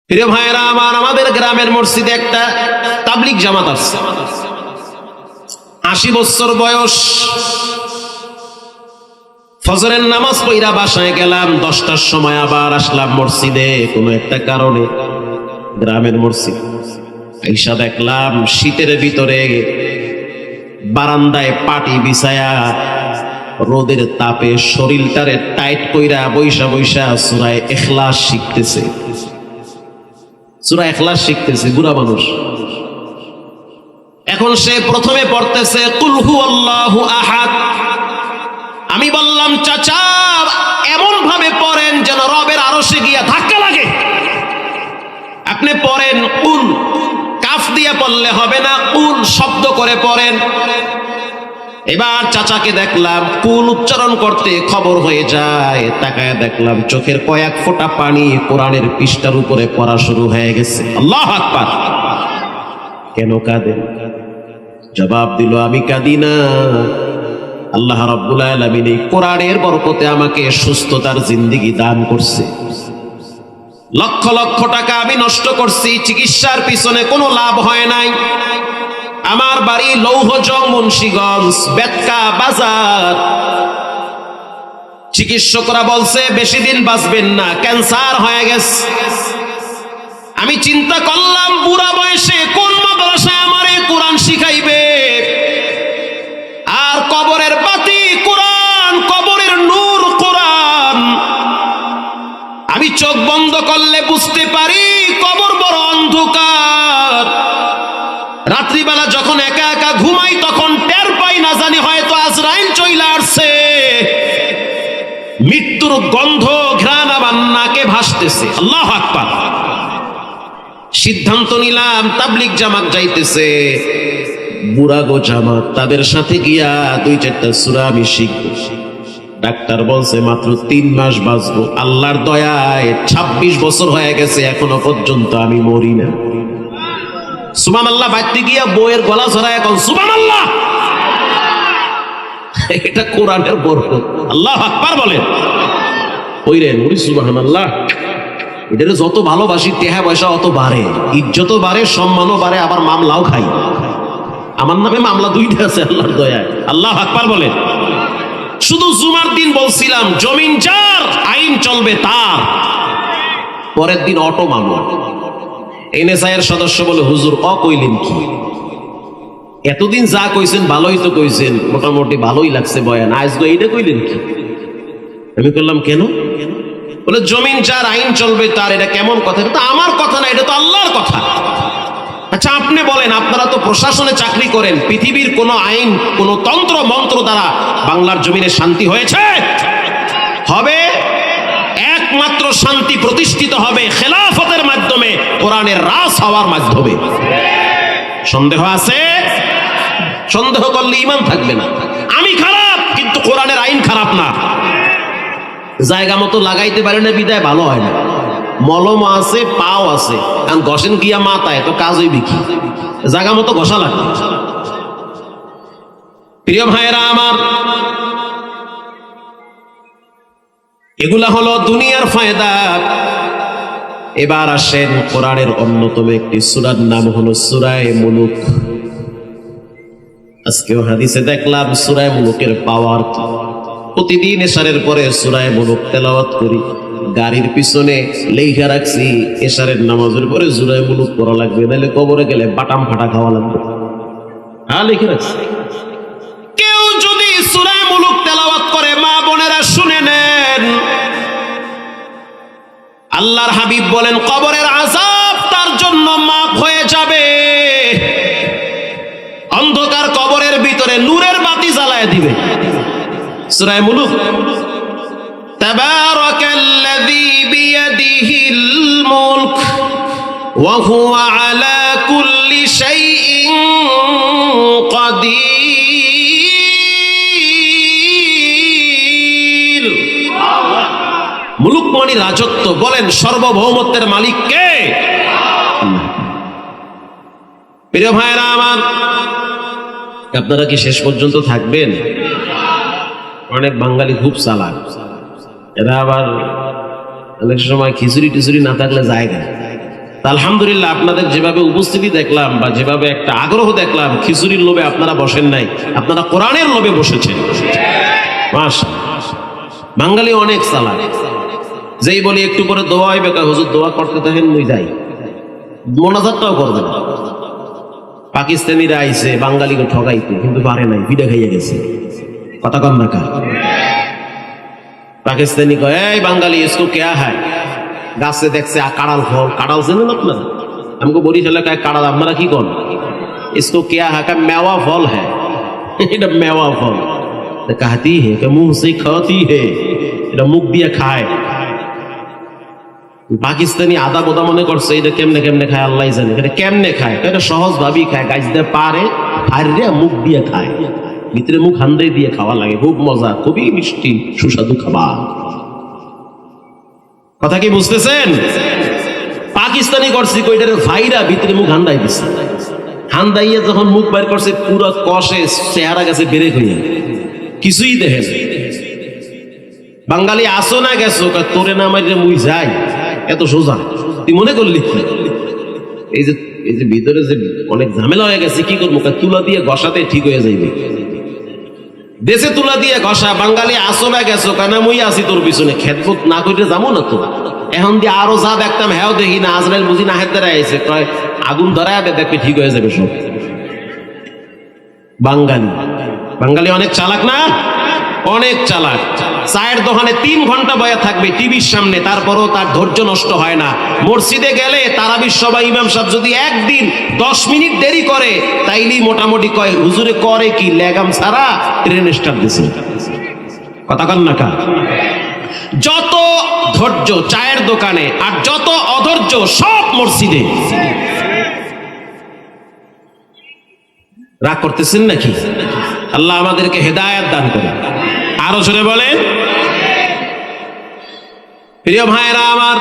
প্রিয় ভাইরা আমার, আমাদের গ্রামের মসজিদে একটা তাবলিগ জামাত আছে, ৮০ বছর বয়স। ফজরের নামাজ পড়া বাসায় গেলাম, 10টার সময় আবার আসলাম মসজিদে কোনো একটা কারণে, গ্রামের মসজিদ। আইসা দেখলাম শীতের ভিতরে বারান্দায় পাটি বিছায়া রোদের তাপে শরীরটারে টাইট কইরা বৈশা বৈশা সূরা ইখলাস শিখতেছে। সূরা ইখলাস শিখতেছে বুড়া মানুষ। এখন সে প্রথমে পড়তেছে কুল হুয়াল্লাহু আহাদ। আমি বললাম, চাচা এমন ভাবে পড়েন যেন রবের আরশে গিয়া ধাক্কা লাগে। আপনি পড়েন কুল, কাফ দিয়ে পড়লে হবে না, কুল শব্দ করে পড়েন। এবার চাচাকে দেখলাম কুল উচ্চারণ করতে খবর হয়ে যায়, তাকায় দেখলাম চোখের কয়েক ফোঁটা পানি কোরআনের পৃষ্ঠার উপরে পড়া শুরু হয়ে গেছে। আল্লাহু আকবার। কেন কাঁদেন? জবাব দিল, আমি কাঁদি না, আল্লাহ রাব্বুল আলামিন এই কোরআনের বরকতে আমাকে সুস্থতার জিন্দেগি দান করছে। লক্ষ লক্ষ টাকা আমি নষ্ট করছি, চিকিৎসার পিছনে কোনো লাভ হয় নাই। আমার বাড়ি লৌহজং মুন্সিগঞ্জ, বেতকা বাজার। চিকিৎসকরা বলছে বেশি দিন বাঁচবেন না, ক্যান্সার হয়ে গেছে। আমি চিন্তা করলাম বুড়া বয়সে কোন মাদ্রাসায় আমারে কোরআন শিখাইবে? আর কবরের বাতি কোরআন, কবরের নূর কোরআন। আমি চোখ বন্ধ করলে বুঝতে পারি কবর বড় অন্ধকার। রাত্রিবেলা যখন একা একা ঘুমাই তখন টের পাই না জানি হয়তো আজরাইল চইলা আসছে। মৃত্যুর গন্ধ ঘ্রাণ আমার নাকে ভাসতেছে। আল্লাহু আকবার। সিদ্ধান্ত নিলাম তাবলিগ জামাত যাইতেছে, বুড়াগো জামাত, তাদের সাথে গিয়া ২-৪টা সূরা আমি শিখব। ডাক্তার বলছে মাত্র ৩ মাস বাঁচবো। আল্লাহর দয়ায় ২৬ বছর হয়ে গেছে, এখনো পর্যন্ত আমি মরি না। সুবহানাল্লাহ। বাইতে গিয়া বইয়ের গলা ধরা এখন সুবহানাল্লাহ। এটা কোরআনের বরকত। আল্লাহু আকবার বলেন। ওইরে ওরে সুবহানাল্লাহ। এটারে যত ভালোবাসি টাকা পয়সা অত বাড়ে, ইজ্জতও বাড়ে, সম্মানও বাড়ে, আবার মামলাও খাই। আমার নামে মামলা 2টা আছে আল্লাহর দয়ায়। আল্লাহু আকবার বলেন। শুধু জুমার দিন বলছিলাম জমিন যার আইন চলবে তার, পরের দিন অটো মামলা। এনএসআইয়ের সদস্য বলে, হুজুর কইলেন কি? এতদিন যা কইছেন ভালোই তো কইছেন, মোটামুটি ভালোই লাগছে বয়ান, আজকে এইটা কইলেন কি? আমি বললাম কেন? বলে জমিন যার আইন চলবে তার। এটা কেমন কথা? এটা তো আমার কথা না, এটা তো আল্লাহর কথা। আচ্ছা আপনি বলেন, আপনারা তো প্রশাসনে চাকরি করেন, পৃথিবীর কোন আইন, কোন তন্ত্র মন্ত্র দ্বারা বাংলার জমিনে শান্তি হয়েছে? হবে? একমাত্র শান্তি প্রতিষ্ঠিত হবে খেলাফতের মাধ্যমে, কোরআনের রাজ হওয়ার মাধ্যমে। সন্দেহ আছে? সন্দেহ করলে ঈমান থাকবে না। আমি খারাপ কিন্তু কোরআনের আইন খারাপ না। জায়গা মতো লাগাইতে পারে না বিদায় ভালো হয় না। মলম আছে, পাও আছে, কারণ ঘষেন গিয়া মাথায় তো কাজ হইবে কি? জায়গা মতো ঘষা লাগে। প্রিয় ভাইরা আমার, এগুলা হলো দুনিয়ার ফায়দা। এবার আসেন কোরআনের অন্যতম একটি সূরার নাম হলো সূরা মুলুক। আজকেও হাদিসে দেখলাম সূরা মুলুকের পাওয়ার। প্রতিদিন এশারের পরে সূরা মুলুক তেলাওয়াত করি। গাড়ির পিছনে লেখা রাখছি এশারের নামাজের পরে সূরা মুলুক পড়া লাগবে, নাহলে কবরে গেলে বাটাম ফাটা খাওয়া লাগবে। হ্যাঁ লিখে রাখছি। কেউ যদি সূরা মুলুক তেলাওয়াত করে, মা বোনেরা শুনে নেন, আল্লাহর হাবিব বলেন কবরের আযাব তার জন্য মাফ হয়ে যাবে। অন্ধকার কবরের ভিতরে নূরের বাতি জ্বালায় দিবে। সূরা মুলুক। তাবারাকাল্লাযী বিয়াদিহিল মুলক ওয়া হুয়া আলা কুল্লি শাইইন কাদির। মুলুক মানে রাজত্ব। বলেন সর্বভৌমত্বের মালিক কে? প্রিয় ভাইরা আমার, আপনারা কি শেষ পর্যন্ত থাকবেন? অনেক বাঙালি খুব চালাক, এরা আবার অনেক সময় খিচুড়ি টিচুড়ি না থাকলে জায়গা আলহামদুলিল্লাহ, আপনাদের যেভাবে উপস্থিতি দেখলাম বা যেভাবে একটা আগ্রহ দেখলাম, খিচুড়ির লোভে আপনারা বসেন নাই, আপনারা কোরআনের লোভে বসেছেন। মাশাআল্লাহ। বাঙালি অনেক চালাক, যেই বলি একটু পরে দোয়া হইবে, হুজুর দোয়া করতে থাকেন, মুই যাই, মোনাজাতটাও করবে না। পাকিস্তানিরা আইছে বাঙালিকে ঠগাইতে, কিন্তু পারে নাই, পিঠা খাইয়া গেছে। কথা কম রাখা। পাকিস্তানি কয়, এই বাঙালি ইসকো কেয়া হয়, গাছে দেখছে কাড়াল ফল, কাড়াল চেনেন আপনারা? আমাকে বরিশাল এলাকায় কাড়াল, আপনারা কি করেন? ইসকো কেয়া হয়, মেওয়া ফল হ্যাঁ, এটা মেওয়া ফল। কাহাতি হে, মুখ সে খাওয়াতি হে, এটা মুখ দিয়ে খায়। পাকিস্তানি আদা বোদা মনে করছে এটা কেমনে কেমনে খায় আল্লাহ জানে। এটা কেমনে খায়? এটা সহজ ভাবেই খায়, গাছ দিয়ে পারে, ফাইরে মুখ দিয়ে খায়, ভিতরে মুখ হান্দাই দিয়ে খাওয়া লাগে, খুব মজা, খুবই মিষ্টি সুস্বাদু খাবার। কথা কি বুঝতেছেন? পাকিস্তানি করছি কইটারে ভাইরা ভিতরে মুখ হান্দাই দিচ্ছে, হান্দাইয়া যখন মুখ বাইর করছে পুরো কষে চেহারা গেছে বেড়ে হইয়া, কিছুই দেখে। বাঙালি আসো না গেছো, তোরে না মাইরে মুই যাই, এত সোজা তুই মনে করলি? এই যে ভিতরে যে অনেক ঝামেলা হয়ে গেছে, কি করবো? তুলা দিয়ে ঘষাতে ঠিক হয়ে যাইবে। দেশে তুলা দিয়ে ঘষা, বাঙালি আসো না গেছো, কেন মুই আসি তোর পিছনে, খেদমত না করে যাবো না তো। এখন দিয়ে আরো যা দেখতাম হ্যাঁ দেখি না, আজরাইল বুঝি না হাত ধরে আইছে, কয় আগুন ধরায় দেখবে ঠিক হয়ে যাবে সব। বাঙালি অনেক চালাক না? অনেক চালাক। চায়ের দোকানে 3 ঘন্টা বয়া থাকবে টিভির সামনে, তারপরও তার ধৈর্য নষ্ট হয় না। মসজিদে গেলে তারাবির সবাই ইমাম সাহেব যদি একদিন 10 মিনিট দেরি করে, তাইলেই মোটামুটি কয় হুজুরে করে কি, লেগাম ছাড়া ট্রেন স্টার্ট দিছে। কথা কন না কা? যত ধৈর্য চায়ের দোকানে, আর যত অধৈর্য সব মসজিদে। রাগ করতেছেন নাকি? আল্লাহ আমাদেরকে হেদায়েত দান করে। আরো জোরে বলেন। প্রিয় ভাইরা আমার,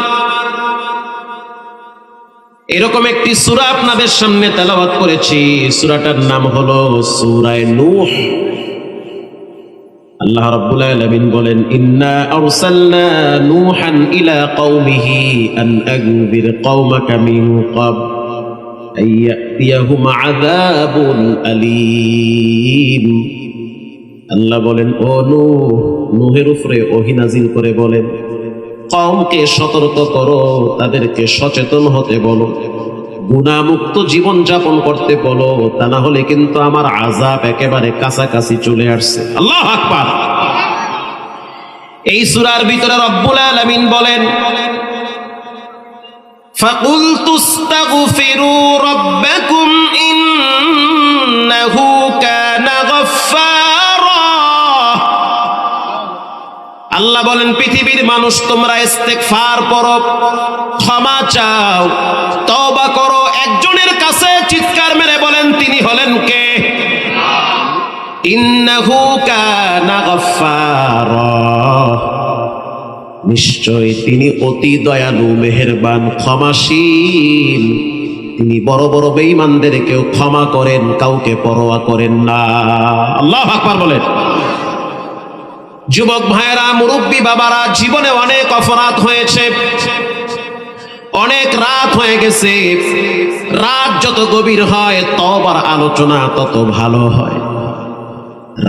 এরকম একটি সূরা আপনাদের সামনে তেলাওয়াত করেছি, সূরাটার নাম হলো সূরা নূহ। আল্লাহ রাব্বুল আলামিন বলেন, ইন্না আরসালনা নূহান ইলা কওমিহি আন আনযির কওমাকা মিন ক্বাবল আইয়াতিয়াহুম আযাবুন আলীম। আল্লাহ বলেন, ও নূহের উপরে ওহী নাযিল করে বলেন, কওমকে সতর্ক করো, তাদেরকে সচেতন হতে বলো, গুনাহমুক্ত জীবন যাপন করতে বলো, তা না হলে কিন্তু আমার আযাব একেবারে কাছাকাছি চলে আসছে। আল্লাহু আকবার। এই সূরার ভিতরে রব্বুল আলামিন বলেন, ফাকুলতু ইস্তাগফিরু রাব্বাকুম ইন্নাহু কানা গাফফারা। আল্লাহ বলেন, পৃথিবীর মানুষ তোমরা ইস্তেগফার করো, ক্ষমা চাও, তওবা করো। একজনের কাছে চিৎকার মেরে বলেন, তিনি হলেন কে? ইন্নাহু কানা গাফফারা, নিশ্চয় তিনি অতি দয়ালু, মেহেরবান, ক্ষমাশীল। তিনি বড় বড় বেঈমানদেরকেও ক্ষমা করেন, কাউকে পরোয়া করেন না। আল্লাহু আকবার বলেন। যুবক ভাইয়েরা, মুরব্বী বাবারা, জীবনে অনেক অপরাধ হয়েছে, অনেক রাত হয়ে গেছে। রাত যত গভীর হয় তওবার আলোচনা তত ভালো হয়।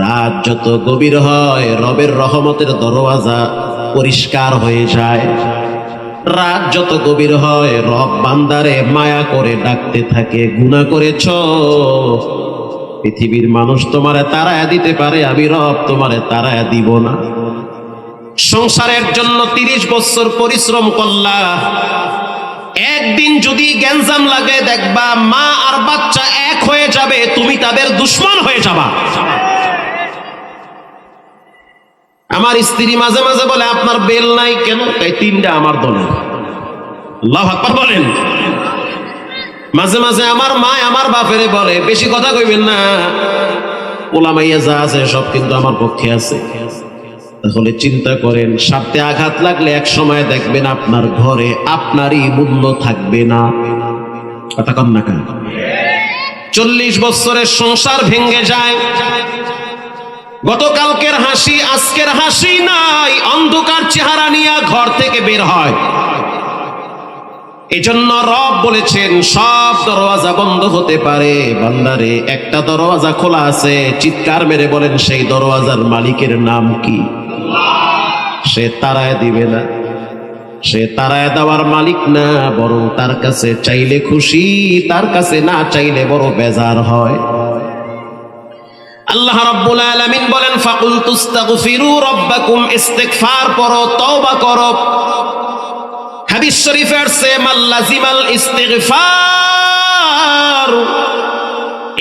রাত যত গভীর হয় রবের রহমতের দরওয়াজা পরিষ্কার হয়ে যায়। রাত যত গভীর হয় রব বান্দারে মায়া করে ডাকতে থাকে, গুনাহ করেছ, পৃথিবীর মানুষ তোমারে তাড়ায়া দিতে পারে, আমি রব তোমারে তাড়ায়া দিব না। সংসারের জন্য 30 বছর পরিশ্রম করলা, একদিন যদি গ্যাঞ্জাম লাগে দেখবা মা আর বাচ্চা এক হয়ে যাবে, তুমি তাদের দুশমন হয়ে যাবা। আমার স্ত্রী মাঝে মাঝে বলে, আপনার বেল নাই কেন? তাই 3টা আমার দলে। আল্লাহু আকবার বলেন। মাঝে মাঝে আমার মা আমার বাপেরে বলে, বেশি কথা কইবেন না, ওলামাইয়া যা আছে সব কিন্তু আমার পক্ষে আছে। তাহলে চিন্তা করেন, স্বার্থে আঘাত লাগলে এক সময় দেখবেন আপনার ঘরে আপনারই মূল্য থাকবে না। কথা কম না কেন? 40 বছরের সংসার ভেঙে যায়, গতকালকের হাসি আজকের হাসি নাই, অন্ধকার চেহারা নিয়ে ঘর থেকে বের হয়। এজন্য রব বলেছেন সব দরওয়াজা বন্ধ হতে পারে, বান্দারে একটা দরওয়াজা খোলা আছে, চিৎকার মেরে বলেন সেই দরওয়াজার মালিকের নাম কি? সে তাড়ায় দিবে না, সে তাড়ায় দেওয়ার মালিক না, বরং তার কাছে চাইলে খুশি, তার কাছে না চাইলে বড় বেজার হয়। আল্লাহ রাব্বুল আলামিন বলেন ফাকুল তুস্তাগফিরু রাব্বাকুম, ইস্তিগফার করো, তওবা করো। হাদিস শরীফে আছে মাল্লাজিমাল ইস্তিগফার,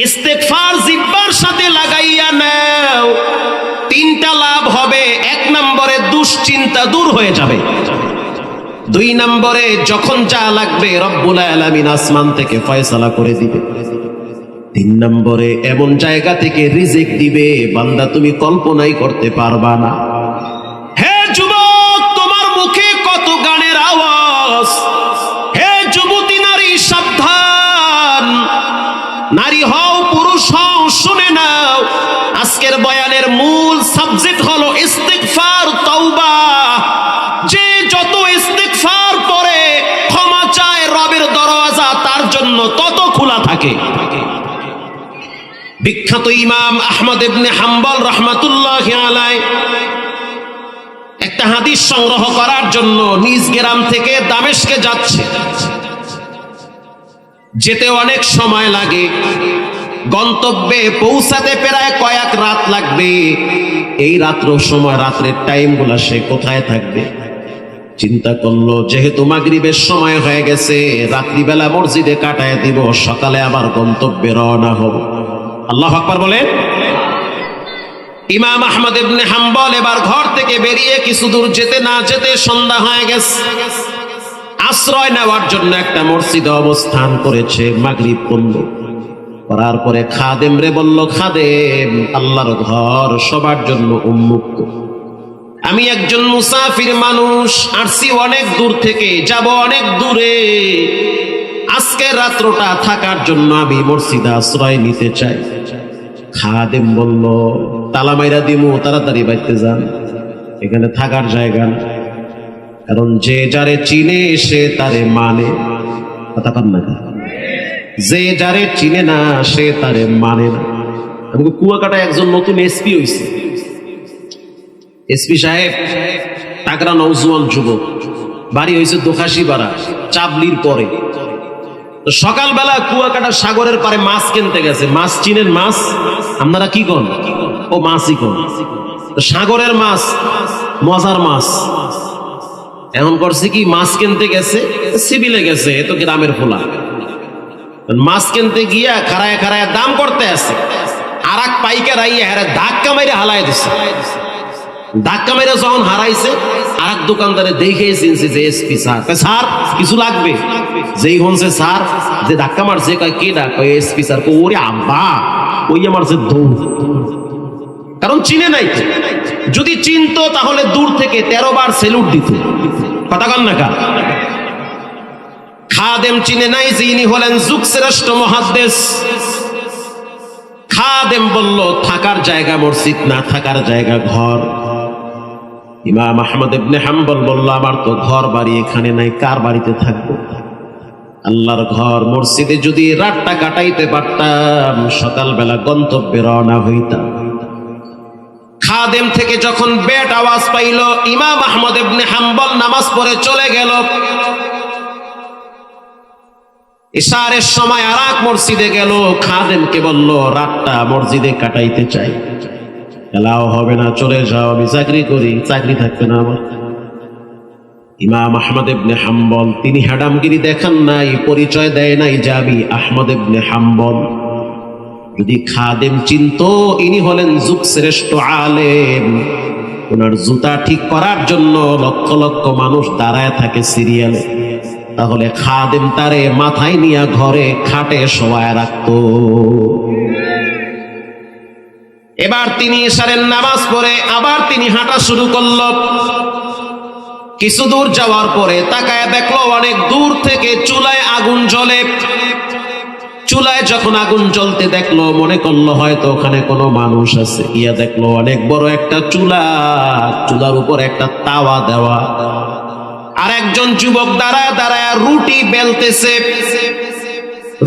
ইস্তিগফার জিহ্বার সাথে লাগাইয়া নাও, তিনটা লাভ হবে। এক নম্বরে দুশ্চিন্তা দূর হয়ে যাবে, দুই নম্বরে যখন যা লাগবে রব্বুল আলামিন আসমান থেকে ফয়সালা করে দিবে, তিন নম্বরে এমন জায়গা থেকে রিজিক দিবে বান্দা তুমি কল্পনাই করতে পারবা না। হে যুবক, তোমার মুখে কত গানের আওয়াজ, হে যুবতী নারী সাবধান, নারী হও পুরুষ হও শুনে নাও, আজকের বয়ানের মূল সাবজেক্ট হলো ইস্তিগফার, তওবা। যে যত ইস্তিগফার করে, ক্ষমা চায়, রবের দরওয়াজা তার জন্য তত খোলা থাকে। বিখ্যাত ইমাম আহমদ ইবনে হাম্বল রাহমাতুল্লাহি আলাইহি একটা হাদিস সংগ্রহ করার জন্য নিজ গ্রাম থেকে দামেস্কে যাচ্ছে, যেতে অনেক সময় লাগে, গন্তব্যে পৌঁছাতে প্রায় কয়েক রাত লাগবে। এই রাত্রের সময়, রাত্রের টাইম গুলা সে কোথায় থাকবে? চিন্তা করলো যেহেতু মাগরিবের সময় হয়ে গেছে, রাত্রিবেলা মসজিদে কাটায় দিব, সকালে আবার গন্তব্যে রওনা হব। আল্লাহু আকবার বলেন। ইমাম আহমদ ইবনে হাম্বল এবার ঘর থেকে বেরিয়ে কিছু দূর যেতে না যেতে সন্ধ্যা হয়ে গেছে। আশ্রয় নেওয়ার জন্য একটা মসজিদে অবস্থান করেছে। মাগরিব পড়ল, করার পরে খাদেম রে বলল, খাদেম, আল্লাহর ঘর সবার জন্য উন্মুক্ত, আমি একজন মুসাফির মানুষ, আসছি অনেক দূর থেকে, যাব অনেক দূরে, আজকে রাত্রটা থাকার জন্য আমি মসজিদে আশ্রয় নিতে চাই। খাদেম বলল, তালা মাইরা দিমু, তাড়াতাড়ি বাইতে যান, এখানে থাকার জায়গা না। কারণ যে যারে চিনে সে তারে মানে, কথা পান না, যে যারে চিনে না সে তারে মানে না। আমাকে কুয়াকাটা একজন নতুন এসপি হইছে, এসপি সাহেব টাকরা নওজোয়ান যুবক, বাড়ি হয়েছে দোকাশিপাড়া, চাবলির পরে। তো সকালবেলা কুয়াকাটা সাগরের পারে মাছ কিনতে গেছে। মাছ চিনেন? মাছ আপনারা কি কন? ও মাছই কন। তো সাগরের মাছ, মজার মাছ। এমন করছে কি, মাছ কিনতে গেছে, সিভিলে গেছে, এ তো গ্রামের ফোলা। মাছ কিনতে গিয়া খাড়ায় খাড়ায় দাম করতে আছে, আর এক পাইকার আইয়া হারে ধাক্কা মেরে হালাই দিছে। ধাক্কা মেরে যখন হারাইছে, আর এক দোকানদারে দেখে চিনছে যে এসপি স্যার। স্যার কিছু লাগবে? যেই হনছে স্যার, যে ধাক্কা মারছে, কয় কে ডাক? SP sir. ওরে আব্বা, ওই মারছে দৌড়, কারণ চিনে নাই তো। যদি চিনতো তাহলে দূর থেকে 13 বার সেলুট দিত। কথা কন না কা? খাদেম চিনে নাই যে ইনি হলেন যুগশ্রেষ্ঠ মুহাদ্দিস। খাদেম বলল, থাকার জায়গা মসজিদ না, থাকার জায়গা ঘর। ইমাম আহমদ ইবনে হাম্বল বলল, আমার তো ঘর বাড়ি এখানে নাই, কার বাড়িতে থাকবো? আল্লাহর ঘর মসজিদে যদি রাতটা কাটাইতে পারতাম, সকালবেলা গন্তব্যে রওনা হইতাম। খাদেম থেকে যখন বেট আওয়াজ পাইল, ইমাম আহমদ ইবনে হাম্বল নামাজ পড়ে চলে গেল। ইশারের সময় আর এক মসজিদে গেল, খাদেমকে বলল, রাতটা মসজিদে কাটাইতে চাই। এলাও হবে না, চলে যাও, আমি চাকরি করি, চাকরি থাকবে না আমার। ইমাম আহমদ ইবনে হাম্বল, তিনি হাডামগিরি দেখান নাই, পরিচয় দেয় নাই যে আমি আহমদ ইবনে হাম্বল। যদি খাদেম চিনতো ইনি হলেন যুগশ্রেষ্ঠ আলেম, ওনার জুতা ঠিক করার জন্য লক্ষ লক্ষ মানুষ দাঁড়ায় থাকে সিরিয়ালে, তাহলে খাদেম তারে মাথায় নিয়ে ঘরে খাটে শোয়ায় রাখতো। এবার তিনি ইশারের নামাজ পড়ে আবার তিনি হাঁটা শুরু করল। কিছু দূর যাওয়ার পরে তাকায় দেখলো অনেক দূর থেকে চুলায় আগুন জ্বলে। চুলায় যখন আগুন জ্বলতে দেখলো, মনে করলো হয়তো ওখানে কোনো মানুষ আছে। ইয়া দেখলো অনেক বড় একটা চুলা, চুলার উপর একটা তাওয়া দেওয়া, আর একজন যুবক দাঁড়ায় দাঁড়ায় রুটি বেলতেছে।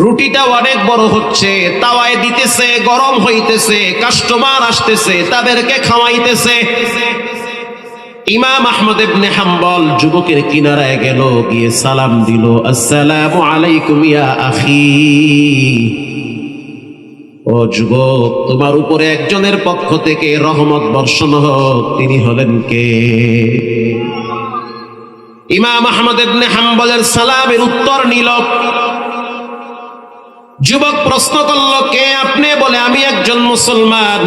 রুটিটা অনেক বড় হচ্ছে, তাওয়ায় দিতেছে, গরম হইতেছে, কাস্টমার আসতেছে, তাদেরকে খাওয়াইতেছে। ইমাম আহমদ ইবনে হাম্বল যুবকের কিনারায় গেল, গিয়ে সালাম দিল, আসসালামু আলাইকুম ইয়া আখি। ও যুবক, তোমার উপরে একজনের পক্ষ থেকে রহমত বর্ষণ হোক। তিনি হলেন কে? ইমাম আহমদ ইবনে হাম্বলের সালামের উত্তর নিল। যুবক প্রশ্ন করল, কে আপনি? বলে, আমি একজন মুসলমান,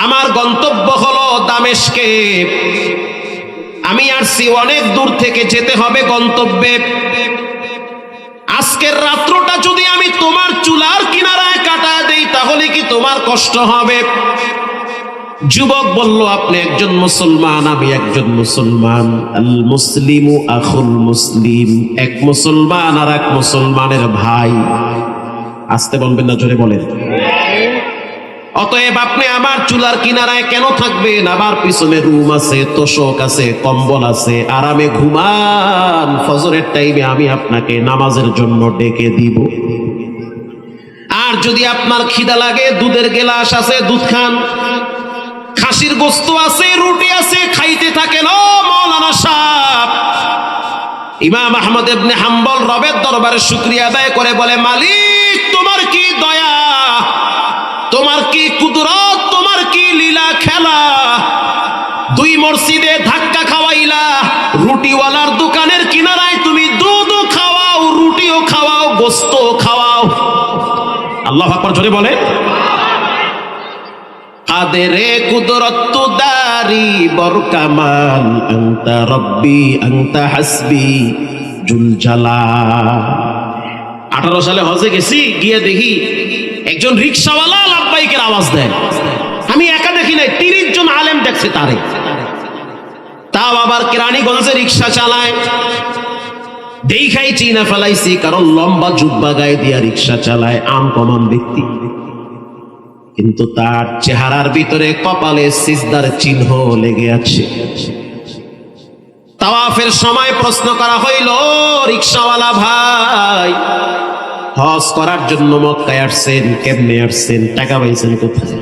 আমার গন্তব্য হলো দামেস্কে। আমি আসছি অনেক দূর থেকে, যেতে হবে গন্তব্যে। আজকের রাত্রটা যদি আমি তোমার চুলার কিনারায় কাটায় দেই তাহলে কি তোমার কষ্ট হবে? যুবক বলল, আপনি একজন মুসলমান, আমি একজন মুসলমান। আল মুসলিমু আখুল মুসলিম, এক মুসলমান আর এক মুসলমানের ভাই। আসতে বলবেন না, জোরে বলেন। অতএব আপনি আমার চুলার কিনারায় কেন থাকবেন? আমার পিছনে রুম আছে, তোষক আছে, কম্বল আছে, আরামে ঘুমান। ফজরের টাইমে আমি আপনাকে নামাজের জন্য ডেকে দিব। আর যদি আপনার খিদা লাগে, দুধের গেলাস আছে, দুধ খান। খাসির গোস্ত আছে, রুটি আছে, খাইতে থাকেন। ও মাওলানা সাহেব। ইমাম আহমদ ইবনে হাম্বল রবের দরবারে শুকরিয়া আদায় করে বলে, মালিক, তোমার কি দয়া, তোমার কি কুদরত, তোমার কি লীলা খেলা। দুই মসজিদে ধাক্কা খাওয়াইলা, রুটিওয়ালার দোকানের কিনারায় তুমি দুধও খাওয়াও, রুটিও খাওয়াও, গোস্ত খাওয়াও। আল্লাহু আকবার, জোরে বলে। কাদেরে কুদরত দারি বরকামাল, আনতা রব্বি আনতা হাসবি জুল জালাল। 18 সালে হজে গেছি, গিয়ে দেখি একজন রিকশাওয়ালা লাব্বাইকের আওয়াজ দেয়। আমি একা দেখি নাই, 30 জন আলেম দেখছে তারে। তাও আবার কেরানীগঞ্জে রিকশা চালায়। দেখাই চিনা ফেলাইছি, কারণ লম্বা জুব্বা গায়ে দিয়া রিকশা চালায়, আনকমন ব্যক্তি। কিন্তু তার চেহারার ভিতরে কপালে সিজদার চিহ্ন লেগে আছে। তাওয়াফের সময় প্রশ্ন করা হইল, রিকশাওয়ালা ভাই, হজ করার জন্য মক্কায় আসছেন, কেমনে আসছেন, টাকা পাইছেন কোথায়?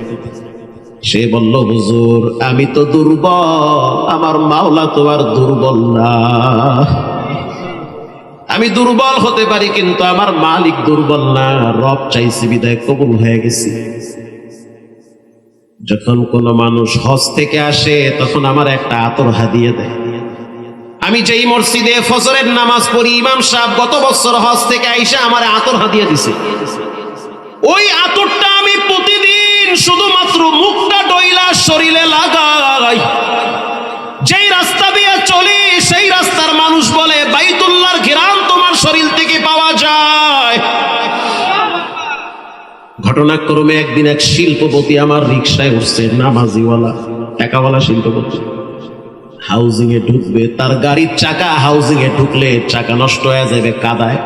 সে বলল, হুজুর, আমি তো দুর্বল, আমার মাওলা তো আর দুর্বল না। আমি দুর্বল হতে পারি, কিন্তু আমার মালিক দুর্বল না। রব চাইছে বিদায় কবুল হয়ে গেছে। যখন কোন মানুষ হজ থেকে আসে, তখন আমার একটা আতর হাদিয়ে দেয়। আমি যেই মসজিদে ফজরের নামাজ পড়ি, ইমাম সাহেব গত বছর হজ থেকে আইসা আমার আতর হাদিয়ে দিছে। ওই আতরটা আমি প্রতিদিন শুধুমাত্র মুখটা ডইলা শরীরে লাগাই। যেই রাস্তা দিয়ে চলি, সেই রাস্তার মানুষ বলে, বাইতুল্লাহর ঘিরান তোমার শরীর থেকে পাওয়া যায়। ঘটনাক্রমে একদিন এক শিল্পপতি আমার রিকশায় উঠছে, নামাজিওয়ালা, টাকাওয়ালা শিল্পপতি। হাউজিং এ ঢুকবে, তার গাড়ির চাকা হাউজিং এ ঢুকলে চাকা নষ্ট হয়ে যাবে কাদায়।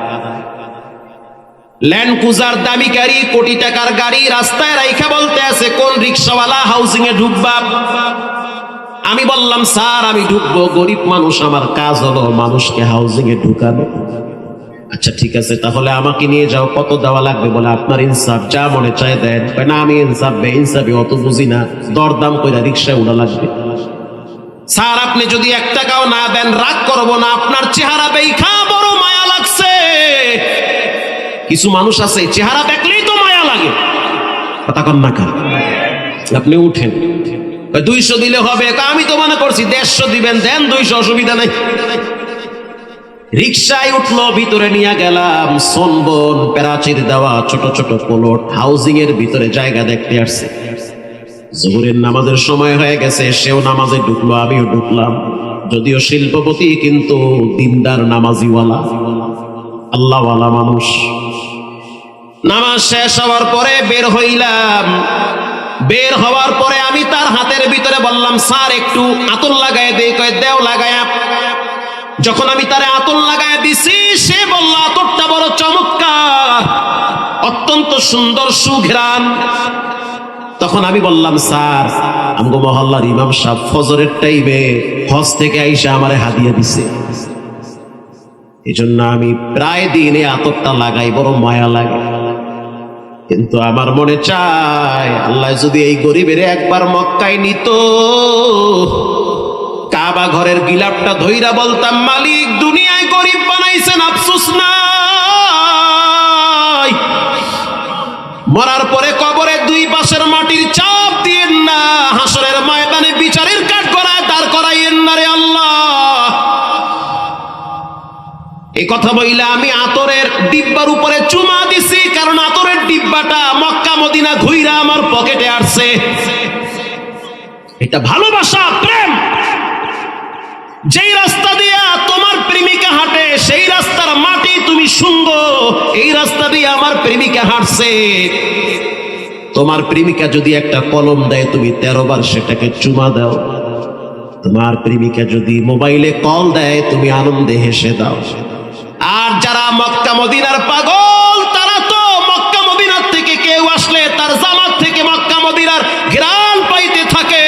ল্যান্ড ক্রুজার দামি গাড়ি, কোটি টাকার গাড়ি রাস্তায় রাইখা বলতে আছে, কোন রিকশাওয়ালা হাউজিং এ ঢুকবা? আমি বললাম, স্যার, আমি ঢুকবো, গরিব মানুষ, আমার কাজ হলো মানুষকে হাউজিং এ ঢুকানো। আচ্ছা ঠিক আছে, তাহলে আমাকে নিয়ে যাও, কত দেওয়া লাগবে? বলে, আপনার ইনসাফ, যা মনে চায় দেন। না, আমি ইনসাফ বেইনসাফি অত বুঝি না, দরদাম কইরা রিকশায় উড়া লাগবে। স্যার, আপনি যদি 1 টাকাও না দেন রাগ করবো না, আপনার চেহারা দেইখা বড় মায়া লাগছে। কিছু মানুষ আছে চেহারা দেখলেই তো মায়া লাগে। কথা কন না, আপনি উঠেন, 200 দিলে হবে। আমি তো মনে করছি 150 দিবেন, দেন 200, অসুবিধা নাই। রিকশায় উঠলো, ভিতরে নিয়ে গেলাম। সোনবন প্রাচীর দেওয়া ছোট ছোট প্লট, হাউজিং এর ভিতরে জায়গা দেখতে আসছে। জোহরের নামাজের সময় হয়ে গেছে, সেও নামাজে ঢুকলো, আমিও ঢুকলাম। যদিও শিল্পপতি, কিন্তু দিনদার, নামাজিওয়ালা, আল্লাহওয়ালা মানুষ। নামাজ শেষ হওয়ার পরে বের হইলাম। বের হওয়ার পরে আমি তার হাতের ভিতরে বললাম, স্যার, একটু আতর লাগায় দেই। কয়, দেও লাগায়া। যখন আমি তারে আতর লাগায় দিছি, সে বলল, আতরটা বড় চমৎকার, অত্যন্ত সুন্দর সুঘ্রাণ। তখন আমি বললাম, স্যার আমগো মহল্লার ইমাম সাহেব ফজরের টাইমে হজ থেকে আইসা আমারে হাদিয়া দিছে, এই জন্য আমি প্রায় দিনে আতরটা লাগাই, বড় মায়া লাগে। কিন্তু আমার মনে চায় আল্লাহ যদি এই গরিবের একবার মক্কায় নিত, কাবা ঘরের গিলাপটা ধইরা বলতাম, মালিক দুনিয়ায় গরিব বানাইছেন, আফসোস নাই, মরার পরে কবরে দুই পাশের মাটির চাপ দিয়েন না, হাসরের ময়দানে বিচারের কাঠ করায় দাঁড় করাইয়েন না রে আল্লাহ। এই কথা বইলা আমি আতরের ডিব্বার উপরে চুমা দিছি, কারণ আতরের ডিব্বাটা মক্কা মদিনা ঘুইরা আমার পকেটে আসছে। এটা ভালোবাসা, প্রেম। যেই রাস্তা দিয়া তোমার প্রেমিকা হাঁটে সেই রাস্তার মাটি তুমি শুঙ্গো, এই রাস্তা দিয়ে আমার প্রেমিকা হাঁটছে। তোমার প্রেমিকা যদি একটা কলম দেয় তুমি 13 বার সেটাকে চুমা দাও। তোমার প্রেমিকা যদি মোবাইলে কল দেয় তুমি আনন্দে হেসে দাও। আর যারা মক্কা মদিনার পাগল, তারা তো মক্কা মদিনার থেকে কেউ আসলে তার জামাত থেকে মক্কা মদিনার ঘ্রাণ পাইতে থাকে।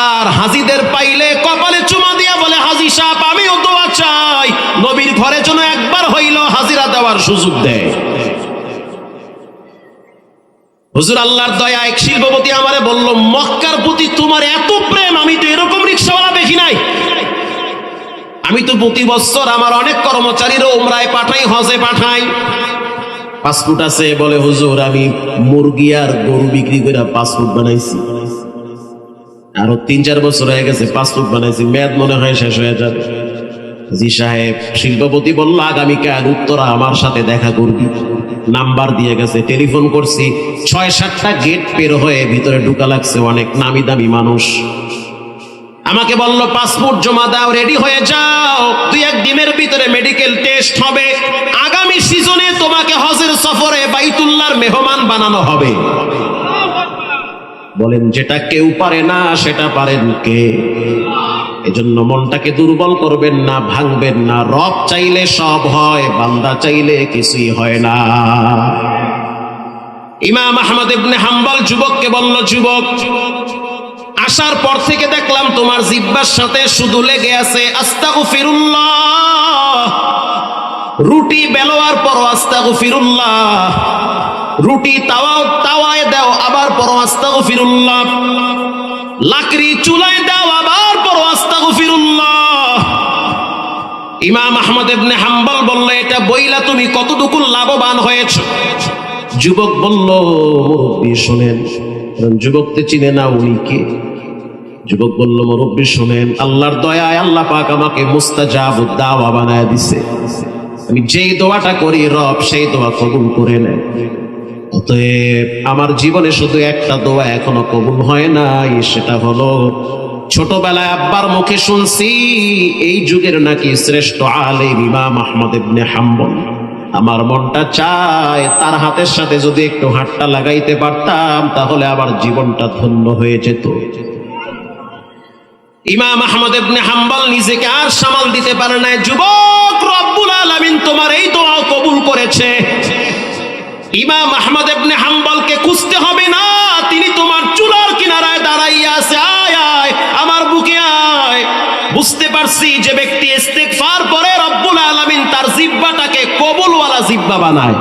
আর হাজিদের পাইলে কপালে চুমা দিয়া বলে, হাজি সাহেব আমিও দোয়া চাই, নবীর ঘরে যেন একবার হইল হাজিরা দেওয়ার সুযোগ দেয়। হুজুর আল্লাহর দয়া, এক শিল্পপতি আমারে বলল, মক্কার প্রতি তোমার এত প্রেম, আমি তো এরকম রিকশাওয়ালা দেখি নাই। আমি তো প্রতি বছর আমার অনেক কর্মচারীরা উমরায় পাঠাই, হজে পাঠাই, পাসপোর্ট আছে। বলে হুজুর আমি মুরগি আর গরু বিক্রি করে পাসপোর্ট বানাইছি, আরো 3-4 বছর হয়ে গেছে পাসপোর্ট বানাইছি, মেয়াদ মনে হয় শেষ হয়ে যাবে। জি সাহেব। শিল্পপতি বলল, আগামীকাল উত্তরা আমার সাথে দেখা করবি। নাম্বার দিয়ে গেছে, টেলিফোন করছি, 6-7টা গেট পের হয়ে ভিতরে ঢুকা লাগছে, অনেক নামি দামি মানুষ। আমাকে বলল, পাসপোর্ট জমা দাও, রেডি হয়ে যাও, 2-1 দিনের ভিতরে মেডিকেল টেস্ট হবে, আগামী সিজনে তোমাকে হজের সফরে বাইতুল্লাহর মেহমান বানানো হবে। বলেন, যেটা কেউ পারে না সেটা পারেন কে? এজন্য মনটাকে দুর্বল করবেন না, ভাঙবেন না। রব চাইলে সব হয়, বান্দা চাইলে কিছুই হয় না। ইমাম আহমদ ইবনে হাম্বল যুবককে বলল, যুবক আসার পর থেকে দেখলাম তোমার জিহ্বার সাথে শুধু লেগে আছে আস্তাগফিরুল্লাহ। রুটি বেলোয়ার পর আস্তাগফিরুল্লাহ, রুটি তাওয়ায় দাও আবার পড়ো আস্তাগফিরুল্লাহ, লাকড়ি চুলায় দাও আবার পড়ো আস্তাগফিরুল্লাহ। ইমাম আহমদ ইবনে হাম্বল বলল, এটা বইলা তুমি কতটুকু লাভবান হয়েছ? যুবক বলল, মুরব্বী শোনেন। যুবককে চিনে না উনি কে? যুবক বলল, মুরব্বী শোনেন, আল্লাহর দয়ায় আল্লাহ পাক আমাকে মুস্তাজাবুদ দাওয়া বানায় দিছে। আমি যেই দোয়াটা করি রব সেই দোয়া কবুল করে নেয়। অতএব আমার জীবনে শুধু একটা দোয়া এখনো কবুল হয় নাই, সেটা হলো ছোটবেলায় আব্বার মুখে শুনছি এই যুগের নাকি শ্রেষ্ঠ আলেম ইমাম আহমদ ইবনে হাম্বল। আমার মনটা চায় তার হাতের সাথে যদি একটু হাতটা লাগাইতে পারতাম তাহলে আমার জীবনটা ধন্য হয়ে যেত। ইমাম আহমদ ইবনে হাম্বল নিজেকে আর সামাল দিতে পারে না। যুবক, রব্বুল আলামিন তোমার এই দোয়া কবুল করেছে। ইমাম আহমদ ইবনে হাম্বলকে খুঁজতে হবে না, তিনি তোমার চুলার কিনারায় দাঁড়াইয়া আছে। আয় আয় আমার বুকে আয়। বুঝতে পারছি যে ব্যক্তি ইস্তিগফার পরে রব্বুল আলামিন তার জিহ্বাটাকে কবুলওয়ালা জিহ্বা বানায়।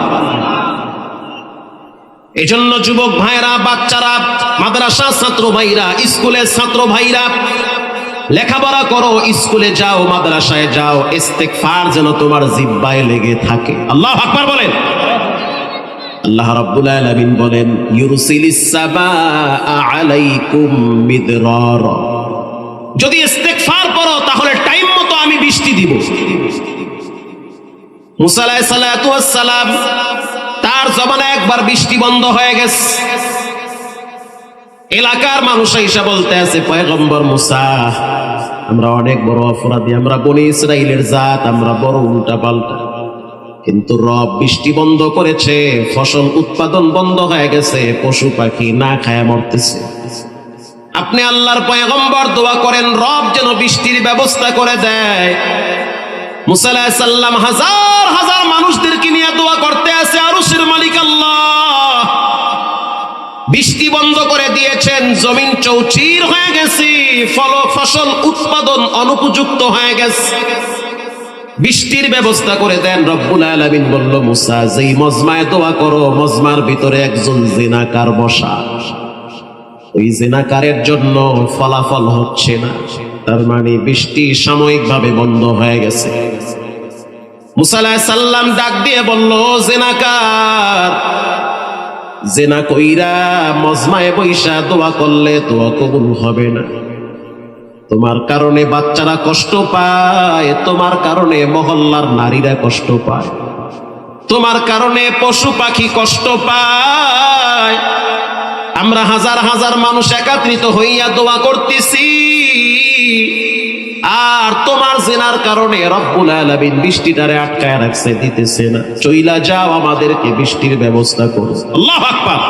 এজন্য যুবক ভাইরা, বাচ্চারা, মাদ্রাসা ছাত্র ভাইরা, স্কুলের ছাত্র ভাইরা, লেখাপড়া করো, স্কুলে যাও, মাদ্রাসায় যাও, ইস্তিগফার যেন তোমার জিহ্বায় লেগে থাকে। আল্লাহু আকবার বলেন। আল্লাহ রাব্বুল আলামিন বলেন, ইউরসিলিস সামাআ আলাইকুম মিদরারা। যদি ইস্তিগফার করো তাহলে টাইম মতো আমি বৃষ্টি দিব। মুসা আলাইহিস সালাতু ওয়াস সালাম তার জমানায় একবার বৃষ্টি বন্ধ হয়ে গেছে। এলাকার মানুষ এসে বলতে আছে, পয়গম্বর মুসা, আমরা অনেক বড় অপরাধী, আমরা বনি ইসরাইলের জাত, আমরা বড় উল্টা পাল্টা, কিন্তু রব বৃষ্টি বন্ধ করেছে, ফসল উৎপাদন বন্ধ হয়ে গেছে, পশু পাখি না খায় মরতেছে। আপনি আল্লাহর পয়গম্বর, দোয়া করেন রব যেন বৃষ্টির ব্যবস্থা করে দেয়। মুসা আলাইহিস সালাম হাজার হাজার মানুষদেরকে নিয়ে দোয়া করতে আছে, আরশের মালিক আল্লাহ বন্ধ করে দিয়েছেন, জমিন চৌচির হয়ে গেছে, ফসল উৎপাদন অনুপযুক্ত হয়ে গেছে, বৃষ্টির ব্যবস্থা করে দেন। রব্বুল আলামিন বলল, মুসা যেই মজমায় দোয়া করো, মজমার ভিতরে একজন জিনাকার বসা, ওই জিনাকারের জন্য ফলাফল হচ্ছে না, তার মানে বৃষ্টি সাময়িকভাবে বন্ধ হয়ে গেছে। মুসা আলাইহিস সালাম ডাক দিয়ে বলল, জিনাকার, জিনা কইরা মজমায় বৈশা দোয়া করলে দোয়া কবুল হবে না। তোমার কারণে বাচ্চারা কষ্ট পায়, তোমার কারণে মহল্লার নারীরা কষ্ট পায়, তোমার কারণে পশু পাখি কষ্ট পায়। আমরা হাজার হাজার মানুষ একত্রিত হইয়া দোয়া করতেছি, আর তোমার জিনার কারণে রব্বুল আলামিন বৃষ্টিটারে আটকায় রাখছে, দিতেছে না। চইলা যাও, আমাদেরকে বৃষ্টির ব্যবস্থা করো। আল্লাহু আকবার।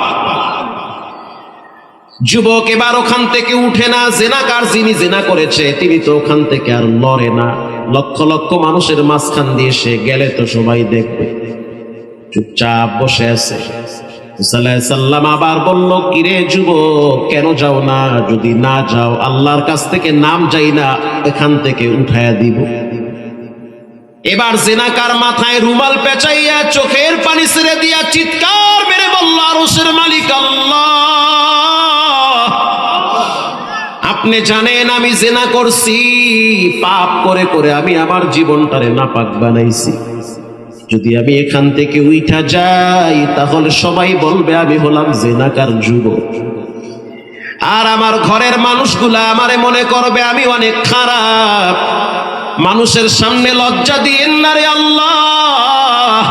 যুবক এবার ওখান থেকে উঠে না। জিনাকার যিনি জিনা করেছে তিনি তো ওখান থেকে আর লড়ে না। লক্ষ লক্ষ মানুষের মাঝখান দিয়ে সে গেলে তো সবাই দেখবে, চুপচাপ বসে আছে। মুসা আলাইহিস সালাম আবার বলল, কিরে যুবক, কেন যাও না? যদি না যাও, আল্লাহর কাছ থেকে নাম যাই না, এখান থেকে উঠায়া দিব। এবার জিনাকার মাথায় রুমাল পেঁচাইয়া চোখের পানি ছেড়ে দিয়া চিৎকার মেরে বলল, আরশের মালিক আল্লাহ, আপনি জানেন আমি জিনা করছি, পাপ করে করে আমি আমার জীবনটারে নাপাক বানাইছি। যদি আমি এখান থেকে উঠা যাই, তাহলে সবাই বলবে আমি হলাম জিনাকার যুবক, আর আমার ঘরের মানুষগুলা আমারে মনে করবে আমি অনেক খারাপ। মানুষের সামনে লজ্জা দিয়েন না রে আল্লাহ।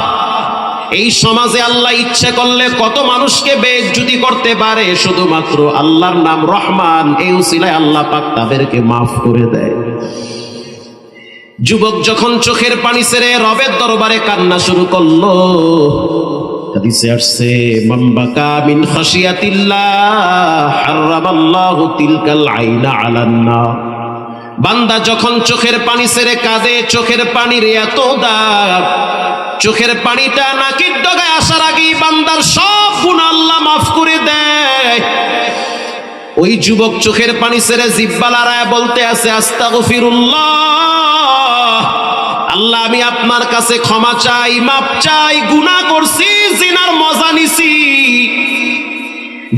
এই সমাজে আল্লাহ ইচ্ছে করলে কত মানুষকে বেইজ্জতি করতে পারে, শুধুমাত্র আল্লাহর নাম রহমান, এই উসিলায় আল্লাহ পাক তাদেরকে মাফ করে দেয়। যুবক যখন চোখের পানি ছেড়ে রবের দরবারে কান্না শুরু করলো, হাদিসে আসছে, মান বাকা মিন খাশিয়াতিল্লাহ হারামাল্লাহু তিলকাল আইনা আলান নার। বান্দা যখন চোখের পানি ছেড়ে কাঁদে, চোখের পানির এত দাম, চোখের পানিটা নাকির ডগায় আসার আগেই বান্দার সব গুনাহ আল্লাহ মাফ করে দেয়। ওই যুবক চোখের পানি ছেড়ে জিহ্বা লড়ায় বলতে আছে, আস্তাগফিরুল্লাহ, আল্লাহ আমি আপনার কাছে ক্ষমা চাই, মাপ চাই, গুনাহ করছি, জিনার মজা নিছি।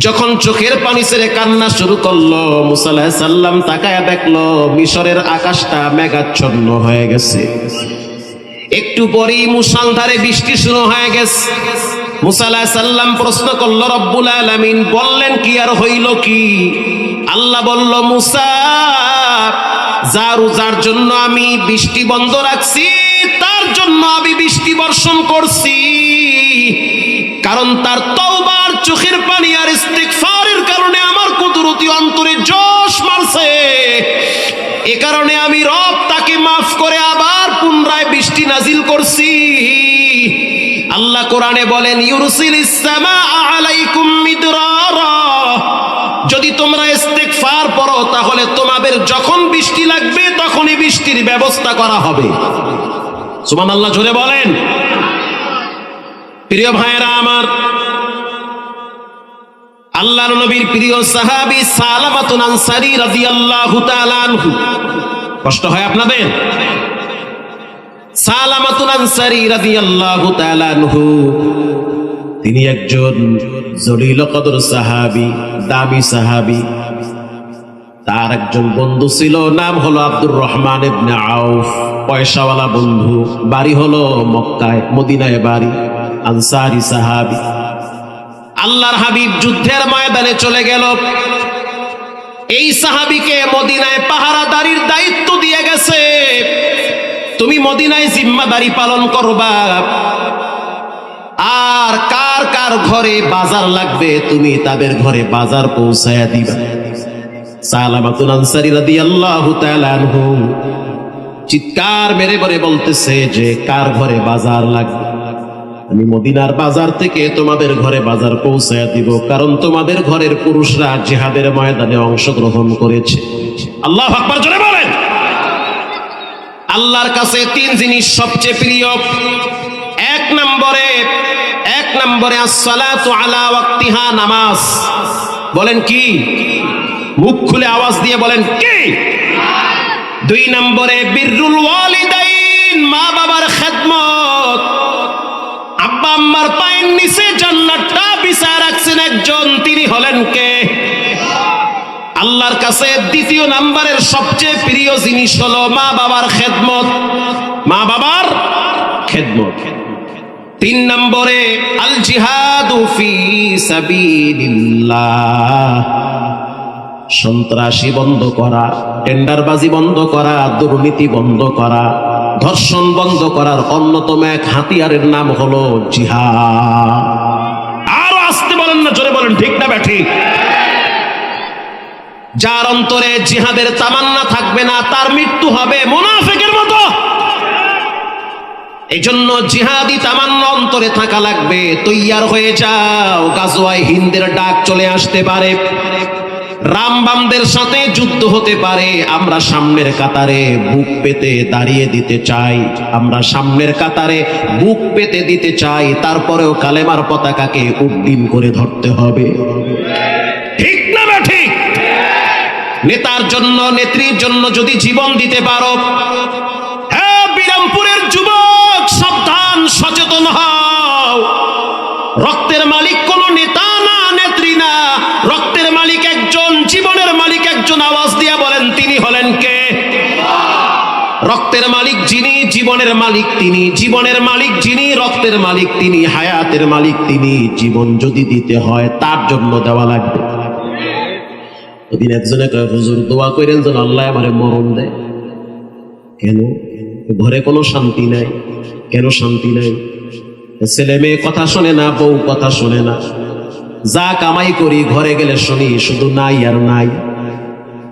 যখন চোখের পানি ছেড়ে কান্না শুরু করলো, মুসা আলাইহিস সালাম তাকায়া দেখলো মিশরের আকাশটা মেঘাচ্ছন্ন হয়ে গেছে। একটু পরেই মুষলধারে বৃষ্টি শুরু হয়ে গেছে। মুসা আলাইহিস সালাম প্রশ্ন করলো, রব্বুল আলামিন বললেন কি আর হইল কি? আল্লাহ বলল, মুসা, যার জন্য আমি বৃষ্টি বন্ধ রাখছি, তার জন্য আমি বৃষ্টি বর্ষণ করছি, কারণ তার তওবার চোখের পানি আর ইস্তিগফারের কারণে আমার কুদরতি অন্তরে জোশ মারছে। এ কারণে আমি রব তাকে মাফ করে আবার পুনরায় বৃষ্টি নাজিল করছি। আল্লাহ কোরআনে বলেন, ইউরসিলিস সামাআ আলাইকুম মিদরারা, যদি তোমরা ইস্তিগফার পড়ো তাহলে তোমাদের যখন বৃষ্টি লাগবে তখনই বৃষ্টির ব্যবস্থা করা হবে। সুবহানাল্লাহ, জোরে বলেন। প্রিয় ভাইয়েরা আমার, আল্লাহর নবীর প্রিয় সাহাবী সালামাতুন আনসারী রাদিয়াল্লাহু তাআলা আনহু, কষ্ট হয় আপনাদের? সালামাতুন আনসারী রাদিয়াল্লাহু তাআলা আনহু, তিনি একজন জলিল কদর সাহাবী, দামি সাহাবী। তার একজন বন্ধু ছিল, নাম হলো আব্দুর রহমান ইবনে আউফ, পয়সাওয়ালা বন্ধু, বাড়ি হলো মক্কায়, মদিনায় বাড়ি, আনসারী সাহাবী। আল্লাহর হাবিব যুদ্ধের ময়দানে চলে গেল, এই সাহাবীকে মদিনায় পাহারাদারির দায়িত্ব দিয়ে গেছে, তুমি মদিনায় জিম্মাদারি পালন করবা, আর কার কার ঘরে বাজার লাগবে তুমি তাদের ঘরে বাজার পৌঁছায়া দিবা। সালামাতুন আনসারী রাদিয়াল্লাহু তাআলা আনহু চিৎকার মেরে মেরে বলতেছে যে, কার ঘরে বাজার লাগবে, আমি মদিনার বাজার থেকে তোমাদের ঘরে বাজার পৌঁছায়া দিব, কারণ তোমাদের ঘরের পুরুষরা জিহাদের ময়দানে অংশগ্রহণ করেছে। আল্লাহু আকবার, জোরে বলেন। আল্লাহর কাছে তিন জিনিস সবচেয়ে প্রিয়। এক নম্বরে আসসালাতু আলা ওয়াক্তিহা, নামাজ। বলেন কি? মুখ খুলে আওয়াজ দিয়ে বলেন কি? 2 নম্বরে বিররুল ওয়ালিদাইন, মা বাবার খেদমত। আব্বা আম্মার পায়ের নিচে জান্নাতটা বিছায় রাখছেন একজন, তিনি হলেন কে? আল্লাহর কাছে 2 নম্বরের সবচেয়ে প্রিয় জিনিস হলো মা বাবার খেদমত, মা বাবার খেদমত। 3 নম্বরে আল জিহাদু ফি সাবিলিল্লাহ, সন্ত্রাসী বন্ধ করা, টেন্ডারবাজি বন্ধ করা, দুর্নীতি বন্ধ করা, ধর্ষণ বন্ধ করার অন্যতম এক হাতিয়ারের নাম হলো জিহাদ। আরো আসতে বলেন না, জোরে বলেন ঠিক না ব্যাঠিক? যার অন্তরে জিহাদের তামান্না থাকবে না তার মৃত্যু হবে মুনাফিকের মতো। এই জন্য জিহাদি তামান্না অন্তরে থাকা লাগবে। তৈয়ার হয়ে যাও, গাজওয়ায়ে হিন্দের ডাক চলে আসতে পারে, রামবামদের সাথে যুদ্ধ হতে পারে। আমরা সামনের কাতারে বুক পেতে দাঁড়িয়ে দিতে চাই, আমরা সামনের কাতারে বুক পেতে দিতে চাই। তারপরেও কালেমার পতাকাকে উড্ডীন করে ধরতে হবে, ঠিক না বা ঠিক? নেতার জন্য, নেত্রীর জন্য যদি জীবন দিতে পারো, হ্যাঁ বিরামপুরের যুবক সাবধান, সচেতন হও। রক্তের মালিক কোন নেতা না, নেত্রী না, রক্তের মালিক একজন, জীবনের মালিক একজন। আওয়াজ দিয়া বলেন তিনি হলেন কে? রক্তের মালিক যিনি, জীবনের মালিক তিনি, জীবনের মালিক যিনি, রক্তের মালিক তিনি, হায়াতের মালিক তিনি। জীবন যদি দিতে হয় তার জন্য দেওয়া লাগবে। ওদিন একজনে কয়, হুজুর দোয়া করেন যেন আল্লাহ আমারে মরণ দেয়। কেন? ঘরে কোনো শান্তি নাই। কেন শান্তি নাই? ছেলে মেয়ে কথা শোনে না, বউ কথা শোনে না। যা কামাই করি ঘরে গেলে শুনি শুধু নাই আর নাই।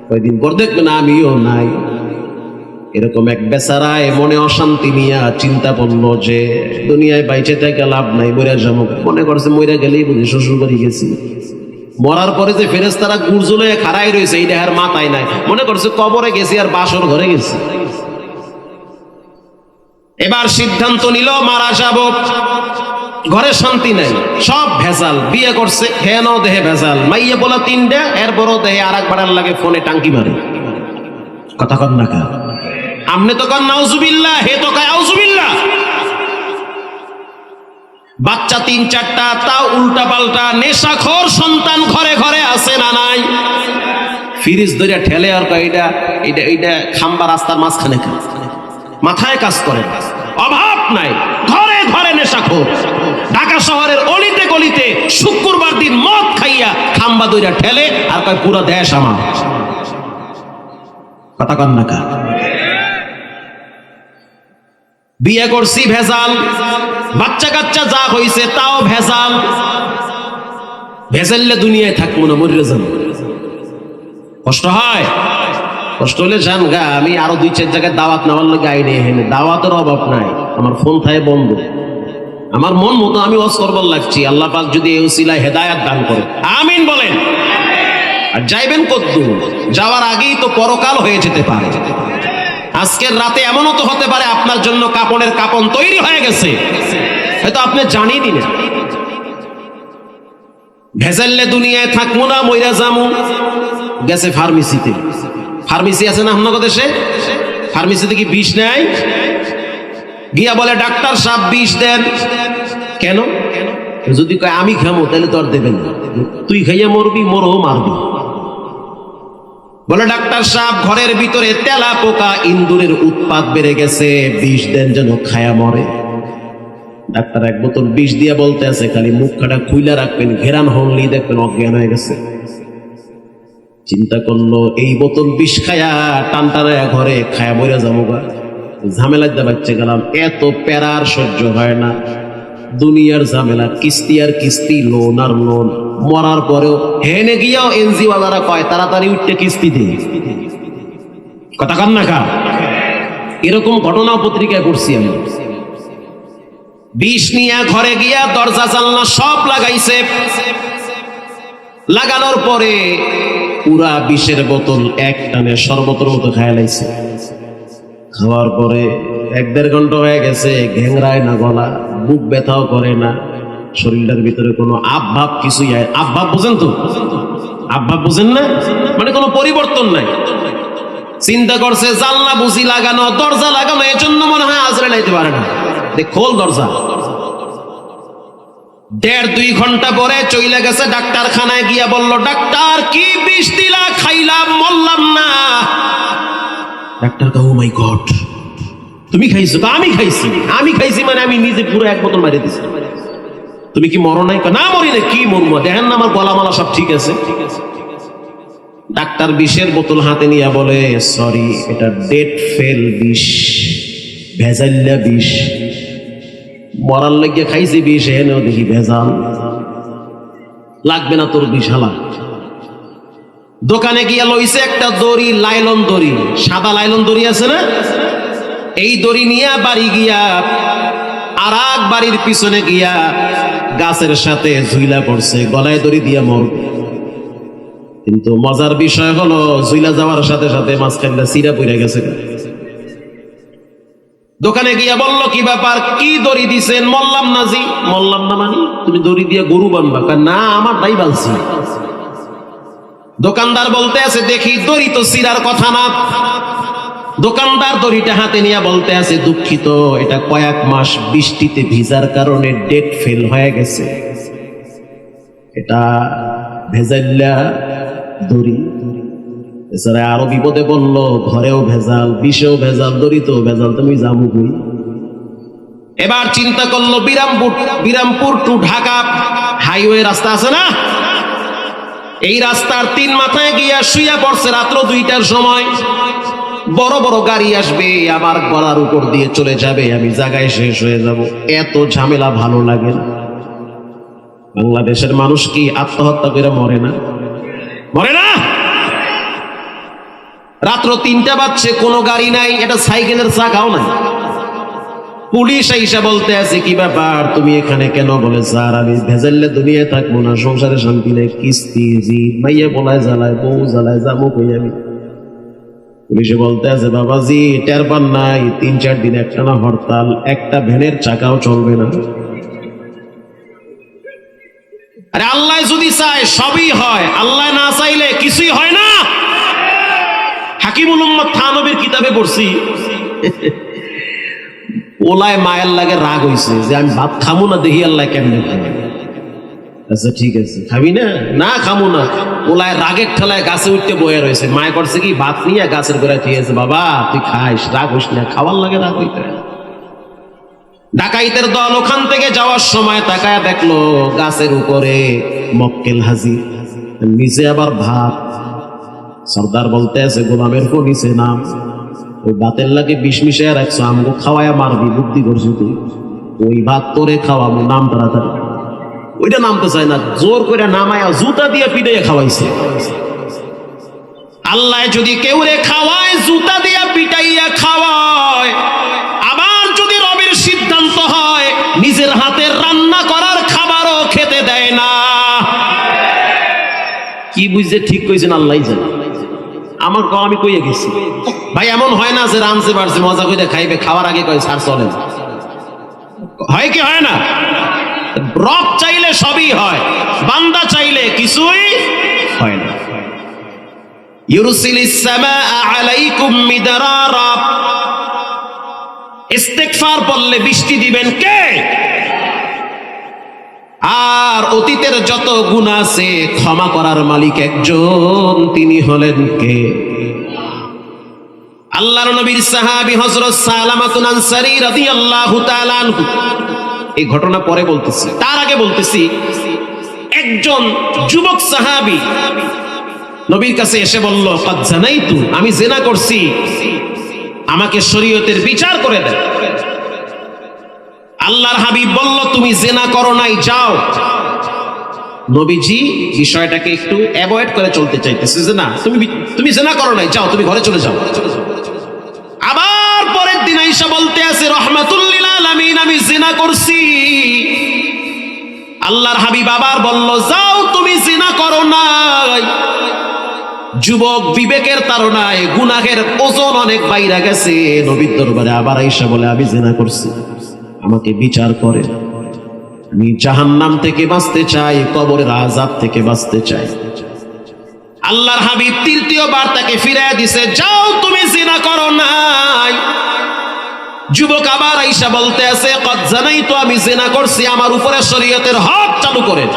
কয়দিন পর দেখবেন আমিও নাই। এরকম এক বেচারায় মনে অশান্তি নিয়ে চিন্তা করলো যে দুনিয়ায় বাইচে থেকে লাভ নাই, মরে যাবো। মনে করছে মরে গেলেই বুঝি শ্বশুর বাড়ি গেছি। মরার পরে যে ফেরেশতারা গুরজুলে খাড়াই রয়েছে এইটা আর মাথায় নাই, মনে করছে কবরে গেছি আর বাসর ঘরে গেছি। এবার সিদ্ধান্ত নিল মারা যাব, ঘরে শান্তি নাই, সব ভেজাল। বিয়ে করছে হেন দেহে ভেজাল, মাইয়ে বলা 3টা, এর বড় দেহে আর একবার লাগে ফোনে টাঙ্কি মারে। কথা কন না কা? আমনে তো কন নাউজুবিল্লাহ, হে তো কয় আউজুবিল্লাহ। বাচ্চা 3-4টা, তাও উল্টা পাল্টা। নেশাখোর সন্তান ঘরে ঘরে আছে না নাই? ফ্রিজ ধরে ঠেলে আর কয় এটা এটা এটা খাম্বা রাস্তার মাঝখানে, মাথায় কাজ করে, অভাব নাই, ঘরে ঘরে নেশাখোর। ঢাকা শহরের অলিতে গলিতে শুক্রবার দিন মদ খাইয়া খাম্বা দইরা ঠেলে আর কয় পুরো দেশ আমার। কথা কন না কা? বিয়ে করছি ভেজাল, বাচ্চা কাচ্চা যা হইছে তাও ভেজাল। ভেজাল্লে দুনিয়ায় থাকবো না, মরে যাবো। কষ্ট হয়? কষ্ট হলে যান গা। আমি আরো 2-4 জায়গায় দাওয়াত নেওয়ার লোক আইনে, এখানে দাওয়াতের অভাব নাই। আমার ফোন থাকে বন্ধ, আমার মন মতো আমি ওয়াজ করবার লাগছি। আল্লাহ পাক যদি এই উসিলায় হেদায়েত দান করে, আমিন বলেন। আর যাইবেন কদ্দূর? যাওয়ার আগেই তো পরকাল হয়ে যেতে পারে। আজকের রাতে এমনও তো হতে পারে আপনার জন্য কাপড়ের কাপন তৈরি হয়ে গেছে, হয়তো আপনি জানিয়ে দিলেন। ভেজাল্লে দুনিয়ায় থাকবো না, মইরা যামু। গেছে ফার্মেসিতে। ফার্মেসি আছে না আপনার দেশে? ফার্মেসিতে কি বিষ নেয়? গিয়া বলে ডাক্তার সাহেব বিষ দেন। কেন? যদি কয় আমি খামো তাহলে তো আর দেবেন না, তুই খাইয়া মরবি, মরও মারবি। বলে ডাক্তার সাহেব ঘরের ভিতরে তেলা পোকা ইন্দুরের উৎপাত বেড়ে গেছে, বিষ দেন যেন খায়া মরে। ডাক্তার 1 বোতল বিষ দিয়ে বলতে আছে খালি মুখটা খুইলা রাখবেন, ঘেরান হনলি দেখবেন অজ্ঞান হয়ে গেছে। চিন্তা করলো এই বোতল বিষ খায়া টানটানা ঘরে খায়া মরে যাবো গা, ঝামেলায় বাচ্চা গেলাম। এত প্যারার সহ্য হয় না। দুনিয়ার ঝামেলা, কিস্তি আর কিস্তি, লোন আর লোন। মরার পরেও হেনে গিয়াও এনজি ওয়ালারা কয় তাড়াতাড়ি উঠতে কিস্তি দিয়ে। কথা কান না কা? এরকম ঘটনা পত্রিকায় পড়ছি আমি। বিষ নিয়ে ঘরে গিয়া দরজা জানলা সব লাগাইছে। লাগানোর পরে পুরা বিষের বোতল এক টানে শরবতের মতো খায় লাইছে। খাওয়ার পরে 1-1.5 ঘন্টা হয়ে গেছে, ঘ্যাংরায় না গলা, বুক ব্যথাও করে না, শরীরটার ভিতরে কোনো আবভাব কিছুই। আবভাব বুঝেন তো? আব্বা বুঝেন না, মানে কোনো পরিবর্তন নাই। চিন্তা করছে জানলা বুঝি লাগানো, দরজা লাগানো, এজন্য মনে হয় আজরাইল আইতে পারে না। খোল দরজা। 1.5-2 ঘন্টা পরে চইলা গেছে ডাক্তারখানায়, গিয়া বলল, ডাক্তার কি বিষ দিলা, খাইলাম মরলাম না। ডাক্তার ও মাই গড, তুমি খাইছো? আমি খাইছি। আমি খাইছি মানে আমি নিজে পুরো 1 বোতল মারিয়ে দিছি। তুমি কি মরো নাই? না মরি না। কি মরবো? দেখেন না আমার গলামালা সব ঠিক আছে। ডাক্তার বিষের বোতল হাতে নিয়ে বলে, সরি, এটা ডেট ফেল বিষ, ভেজাল্লা বিষ। মরার লাগিয়ে খাইছি বিষ, এনেও দেখি ভেজাল। লাগবে না তোর বিষ, হালা। দোকানে গিয়া লইছে একটা দড়ি, লাইলন দড়ি, সাদা লাইলন দড়ি আছে না, এই দড়ি নিয়ে বাড়ি গিয়া আর এক বাড়ির পিছনে গিয়া গাছের সাথে ঝুইলা পড়ছে, গলায় দড়ি দিয়া মরবে। কিন্তু মজার বিষয় হলো, ঝুইলা যাওয়ার সাথে সাথে মাঝখানটা চিরা পড়ে গেছে। দোকানে গিয়া বলল, কি ব্যাপার, কি দড়ি দিছেন? মরলাম না জি। মরলাম না মানে তুমি দড়ি দিয়া গরু বানবা? না, আমার তাই বালছি। দোকানদার বলতে আছে, দেখি দড়ি তো চিরার কথা না। দোকানদার দড়িটা হাতে নিয়ে বলতে আছে, দুঃখিত, এটা কয়েক মাস বৃষ্টিতে ভিজার কারণে ডেট ফেল হয়ে গেছে, এটা ভেজাল্লা দড়ি। এছাড়া আরো বিপদে বলল, ঘরেও ভেজাল, বিষেও ভেজাল, দড়িতেও ভেজাল, তুমি যাবো কই? এবার চিন্তা করলো, বিরামপুর টু ঢাকা হাইওয়ে রাস্তা আছে না, এই রাস্তার 3 মাথায় গিয়া শুইয়া পড়ছে। রাত্র 2টার সময় বড় বড় গাড়ি আসবে, আমার গলার উপর দিয়ে চলে যাবে, আমি জায়গায় শেষ হয়ে যাব। এত ঝামেলা ভালো লাগে না। বাংলাদেশের মানুষ কি আত্মহত্যা করে মরে না? মরে না? রাত্র 3টা বাজছে, কোনো গাড়ি নাই, এটা সাইকেলের চাকাও নাই। পুলিশ আইসা বলতে আছে, কি ব্যাপার, তুমি এখানে কেন? বলে, স্যার, আমি ভেজাল্লে দুনিয়ায় থাকবো না, সংসারে শান্তি নেই, কিস্তি জি, মাইয়া বলায় জ্বালায়, বউ জ্বালায়, যাবো কই আমি? পুলিশে বলতে আছে, বাবাজি টের পান নাই, 3-4 দিন একটানা হরতাল, একটা ভ্যানের চাকাও চলবে না। আরে আল্লাহ যদি চায় সবই হয়, আল্লাহ না চাইলে কিছুই হয় না। হাকিমুল উম্মত থানবীর কিতাবে পড়ছি, ওলায় মায়ের লাগে রাগ হইছে যে আমি ভাত খামু না, দেখি আল্লাহ কেমনে খাবে। আচ্ছা ঠিক আছে, খাবি না? না খামু না। ওলায় রাগের ঠেলায় গাছে উঠতে বয়ে রয়েছে। মায় করছে কি, ভাত নিয়ে গাছের গোড়ায় ঠিয়েছে, বাবা তুই খাইস, রাগ হইস না, খাওয়ার লাগে রাগ হইতে। ডাকাইতের দল ওখান থেকে যাওয়ার সময় তাকায় দেখলো গাছের উপরে মক্কেল হাজির, নিচে আবার ভাত। সর্দার বলতে আছে, গোলামের পর নিচে নাম, ওই ভাতের লাগে বিষ মিশিয়ে রাখছো, আমগো খাওয়াইয়া মারবি, বুদ্ধি করছি তুই। ওই ভাত তোরে খাওয়াবো, নাম তাড়াতাড়ি। ওইটা নামতে চায় না, জোর করে নামায়া জুতা দিয়ে পিটাইয়া খাওয়াইছে। আল্লাহ যদি কেউ রে খাওয়ায়, জুতা দিয়া পিটাইয়া খাওয়ায়, আবার যদি রবের সিদ্ধান্ত হয় নিজের হাতের রান্না করার খাবারও খেতে দেয় না। কি বুঝছে ঠিক কইছেন আল্লাহ জানে। আমার আমি কইয়া গেছি ভাই, এমন হয় না যে রামছে বাড়ছে মজা করে খাইবে, খাওয়ার আগে কয় স্যার চলেন। হয় কি হয় না? রব চাইলে সবই হয়, বান্দা চাইলে কিছুই হয় না। ইউরসিলিস সামাআ আলাইকুম মিদরারা, ইস্তিগফার বললে বৃষ্টি দিবেন কে? আর অতীতের যত গুনাহ আছে ক্ষমা করার মালিক একজন, তিনি হলেন কে? আল্লাহর নবীর সাহাবী হযরত সালামাতুন আনসারী রাদিয়াল্লাহু তাআলা আনহু। এই ঘটনা পরে বলতেছি, তার আগে বলতেছি, একজন যুবক সাহাবী নবীর কাছে এসে বলল, কাদ জানাইতু, আমি জিনা করছি, আমাকে শরীয়তের বিচার করে দেন। আল্লাহর হাবিব বলল, তুমি জিনা করো নাই, যাও। নবীজি বিষয়টাকে একটু অ্যাভয়েড করে চলতে চাইতেছে যে না, তুমি জিনা করো নাই, যাও, তুমি ঘরে চলে যাও। আবার পরের দিন আয়েশা বলতে আছে, রাহমাতুল লিল আলামিন, আমি জিনা করছি। আল্লাহর হাবিব আবার বলল, যাও, তুমি জিনা করো নাই। যুবক বিবেকের তাড়নায় গুনাহের ওজন অনেক বাইরে গেছে, নবীর দরবারে আবার আয়েশা বলে, আমি জিনা করছি, আমাকে বিচার করে। আমি জাহান্নাম থেকে বাঁচতে চাই, কবরের আযাব থেকে বাঁচতে চাই। আল্লাহর হাবিব তৃতীয়বার তাকে ফিরাইয়া দিছে, যাও তুমি জিনা করো নাই। যুবক আবার আইসা বলতে আছে, কদ জানাইতু, আমি জিনা করছি, আমার উপরে শরীয়তের হক চালু করেন।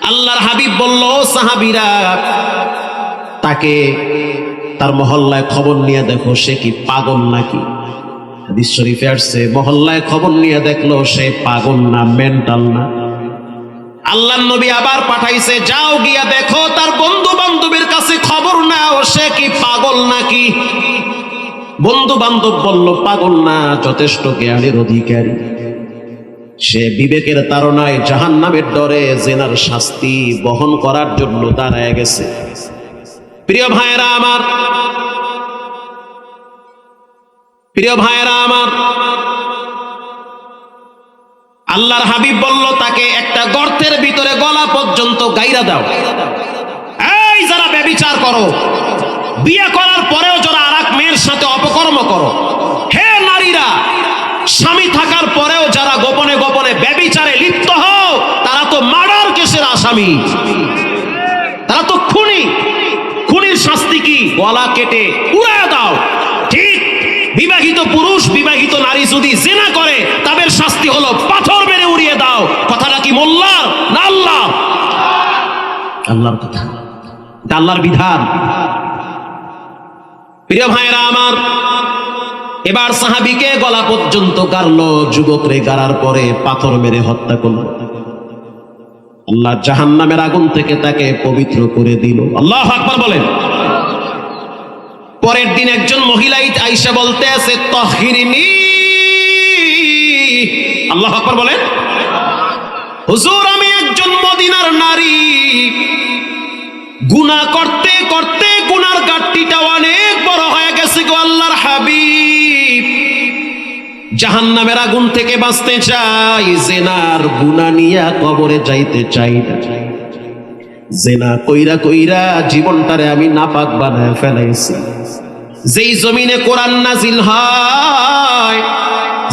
আল্লাহর হাবিব বলল, সাহাবীরা তাকে তার মহল্লায় খবর নিয়ে দেখো সে কি পাগল নাকি। হাদিস শরীফে আসছে, মহল্লায় খবর নিয়ে দেখলো সে পাগল না, মেন্টাল না। আল্লাহর নবী আবার পাঠাইছে, যাও গিয়া দেখো তার বন্ধু বান্ধবের কাছে খবর নাও সে কি পাগল নাকি। বন্ধু বান্ধব বলল পাগল না, যথেষ্ট জ্ঞানের অধিকারী, সে বিবেকের তাড়নায় জাহান্নামের ডরে জিনার শাস্তি বহন করার জন্য দাঁড়ায় গেছে। প্রিয় ভাইয়েরা আমার, প্রিয় ভাইয়েরা আমার, আল্লাহর হাবিব বলল তাকে একটা গর্তের ভিতরে গলা পর্যন্ত গাইরা দাও। এই যারা ব্যভিচার করো, বিয়ে করার পরেও যারা আরেক মেয়ের সাথে অপকর্ম করো, হে নারীরা, স্বামী থাকার পরেও যারা গোপনে গোপনে ব্যভিচারে লিপ্ত হও, তারা তো মার্ডার কেসের আসামি, তারা তো খুনি। খুনির শাস্তি কি? গলা কেটে উড়ায় দাও। ঠিক বিবাহিত পুরুষ বিবাহিত নারী যদি জিনা করে তাদের শাস্তি হলো পাথর মেরে উড়িয়ে দাও। কথাটা কি মোল্লার না আল্লাহ? আল্লাহর কথা, আল্লাহর বিধান। প্রিয় ভাইরা আমার, এবার সাহাবীকে গলা পর্যন্ত গাড়লো, যুবকরে গাড়ার পরে পাথর মেরে হত্যা করল। আল্লাহ জাহান্নামের আগুন থেকে তাকে পবিত্র করে দিল। আল্লাহু আকবার বলেন। পরের দিন একজন মহিলা আয়েশা বলতে আছে, তাহহিরনি। আল্লাহু আকবার বলেন। হুজুর, আমি একজন মদিনার নারী, গুনাহ করতে করতে গুনার গাট্টিটা অনেক বড় হয়ে গেছে গো আল্লাহর হাবিব, জাহান্নামের আগুন থেকে বাঁচতে চাই, জিনার গুনাহ নিয়া কবরে যাইতে চাই না। জিনা কইরা কইরা জীবনটারে আমি নাপাক বানায় ফেলাইছি। যেই জমিনে কোরআন নাজিল হয়,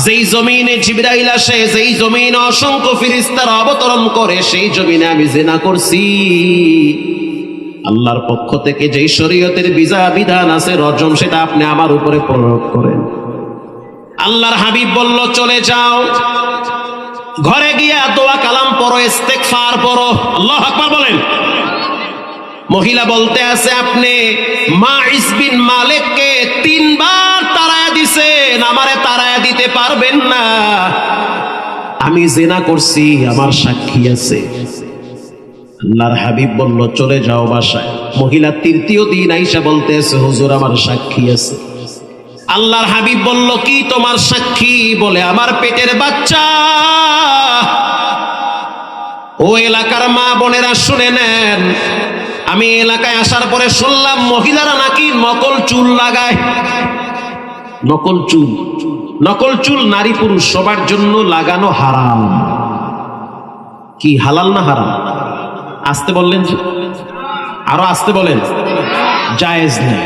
যেই জমিনে জিবরাইল আসে, যেই জমিনে অসংখ্য ফেরেশতারা অবতরণ করে, সেই জমিনে আমি জিনা করছি। আল্লাহর পক্ষ থেকে যেই শরীয়তের বিধান আছে রজম, সেটা আপনি আমার উপরে প্রয়োগ করেন। আল্লাহর হাবিব বলল, চলে যাও, ঘরে গিয়া দোয়া কালাম পড়ো, ইস্তেগফার পড়ো। আল্লাহু আকবার বলেন। মহিলা বলতে আছে, আপনি মাইস বিন মালিককে 3 বার তাড়ায়া দিছেন, আমারে তাড়ায়া দিতে পারবেন না। আমি জিনা করছি, আমার সাক্ষী আছে। আল্লাহর হাবিব বলল, চলে যাও বাসায়। মহিলা তৃতীয় দিন আইসা বলতে আছে, হুজুর আমার সাক্ষী আছে। আল্লাহর হাবিব বলল, কি তোমার সাক্ষী? বলে, আমার পেটের বাচ্চা। ও এলাকার মা বোনেরা শুনে নেন, আমি এলাকায় আসার পরে শুনলাম মহিলারা নাকি নকল চুল লাগায়। নকল চুল, নকল চুল নারী পুরুষ সবার জন্য লাগানো হারাম। কি হালাল না হারাম? আসতে বললেন, আরো আসতে বলেন। জায়েজ নেই,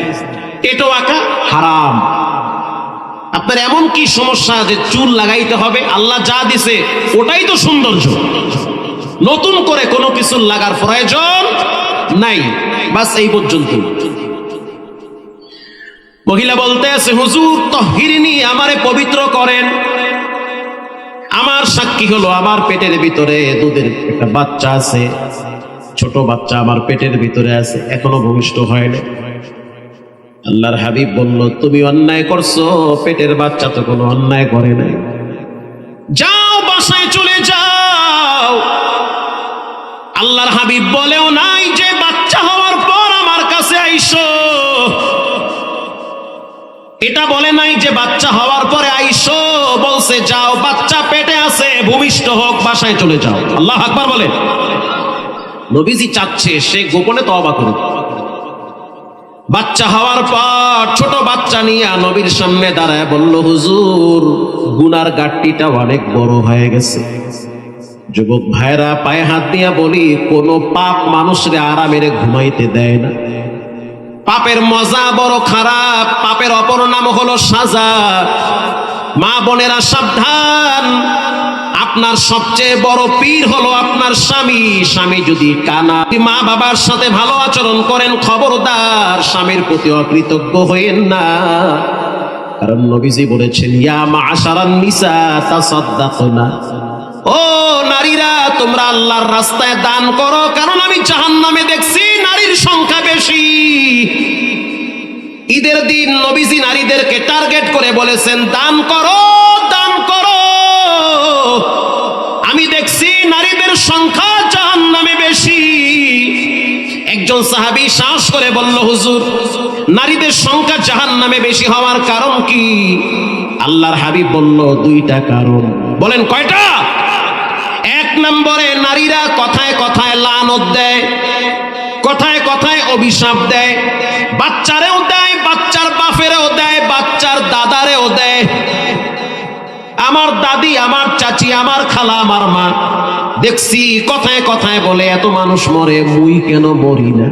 টেটো আঁকা হারাম। আপনার এমন কি সমস্যা যে চুল লাগাইতে হবে? আল্লাহ যা দিছে ওটাই তো সৌন্দর্য, নতুন করে কোনো কিছু লাগার প্রয়োজন নাই। বাস এই পর্যন্ত। মহিলা বলতে আছে, হুজুর তাহহিরনি, আমারে পবিত্র করেন। আমার সাক্ষী হলো, আমার পেটের ভিতরে দুধের একটা বাচ্চা আছে, ছোট বাচ্চা আমার পেটের ভিতরে আছে, এখনো ভূমিষ্ঠ হয় না। আল্লাহর হাবিব বলল, তুমি অন্যায় করছো, পেটের বাচ্চা তো কোনো অন্যায় করে নাই, যাও বাসায় চলে যাও। আল্লাহর হাবিব বলেও নাই যে বাচ্চা হওয়ার পর আমার কাছে আইসো, এটা বলে নাই যে বাচ্চা হওয়ার পরে আইসো, বলছে যাও বাচ্চা পেটে আছে, ভূমিষ্ঠ হোক, বাসায় চলে যাও। আল্লাহু আকবার বলে। নবীজি চাচ্ছে সে গোপনে তওবা করুক। বাচ্চা হওয়ার পর ছোট বাচ্চা নিয়ে নবীর সামনে দাঁড়ায় বলল, হুজুর গুনার গাট্টিটা অনেক বড় হয়ে গেছে। যুবক ভাইরা পায়ে হাত দিয়া বলি, কোন পাপ মানুষরে আরামেরে ঘুমাইতে দেয় না। পাপের মজা বড় খারাপ, পাপের অপর নাম হলো সাজা। মা বোনেরা সাবধান, আপনার সবচেয়ে বড় পীর হলো আপনার স্বামী। স্বামী যদি কানা, মা বাবার সাথে ভালো আচরণ করেন, খবরদার স্বামীর প্রতি অকৃতজ্ঞ হয়েন না। কারণ নবীজি বলেছেন, ইয়া মা'শারান নিসা তাসাদ্দাকনা, ও নারীরা তোমরা আল্লাহর রাস্তায় দান করো, কারণ আমি জাহান্নামে দেখছি নারীর সংখ্যা বেশি। ঈদের দিন নবীজি নারীদেরকে টার্গেট করে বলেছেন, দান করো, দান করো, আমি দেখছি নারীদের সংখ্যা জাহান্নামে বেশি। একজন সাহাবী সাহস করে বলল, হুজুর নারীদের সংখ্যা জাহান্নামে বেশি হওয়ার কারণ কি? আল্লাহর হাবিব বলল, দুইটা কারণ। বলেন কয়টা? এক নম্বরে, নারীরা কথায় কথায় লানত দেয়, কথায় কথায় অভিশাপ দেয়, বাচ্চারেও দেয়, বাচ্চার বাপেরও দেয়, বাচ্চার দাদারেও দেয়। আমার দাদি, আমার চাচি, আমার খালা, আমার মা দেখছি কথায় কথায় বলে, এত মানুষ মরে, মুই কেন মরি না?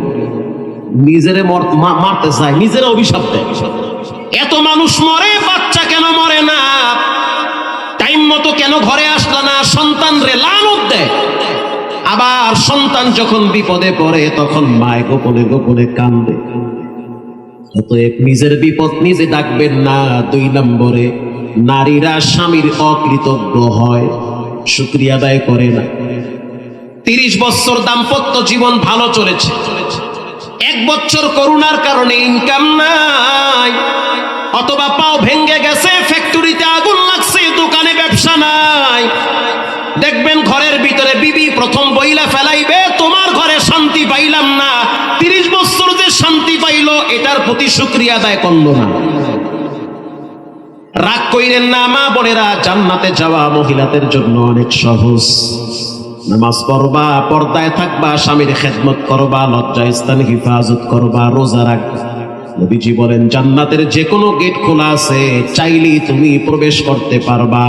নিজেরে মারতে চায়, নিজের অভিশাপ দেয়। এত মানুষ মরে, বাচ্চা কেন মরে না? টাইম মতো কেন ঘরে আসলো না? সন্তান রে লানত দেয়। আবার সন্তান যখন বিপদে পড়ে তখন মায় গোপনে গোপনে কান্দে। অতএব নিজের বিপদ নিজে ডাকবেন না। দুই নম্বরে, নারীরা স্বামীর অকৃতজ্ঞ হয়, শুকরিয়া আদায় করে না। 30 বছর দাম্পত্য জীবন ভালো চলেছে, 1 বছর করোনার কারণে ইনকাম নাই, অথবা পাও ভেঙে গেছে, ফ্যাক্টরিতে আগুন লাগছে, দোকানে ব্যবসা নাই, দেখবেন ঘরের ভিতরে বিবি প্রথম বইলা ফেলাইবে, তোমার ঘরে শান্তি পাইলাম না। 30 বছর যে শান্তি পাইলো, এটার প্রতি শুকরিয়া আদায় করলো না। রাগ কইরেন না মা বোনেরা, জান্নাতে যাওয়া মহিলাদের জন্য অনেক সহজ। নামাজ পড়বা, পর্দায় থাকবা, স্বামীর খেদমত করবা, লজ্জাস্থান হিফাজত করবা, রোজা রাখবা। নবীজি বলেন, জান্নাতের যে কোনো গেট খোলা আছে, চাইলেই তুমি প্রবেশ করতে পারবা।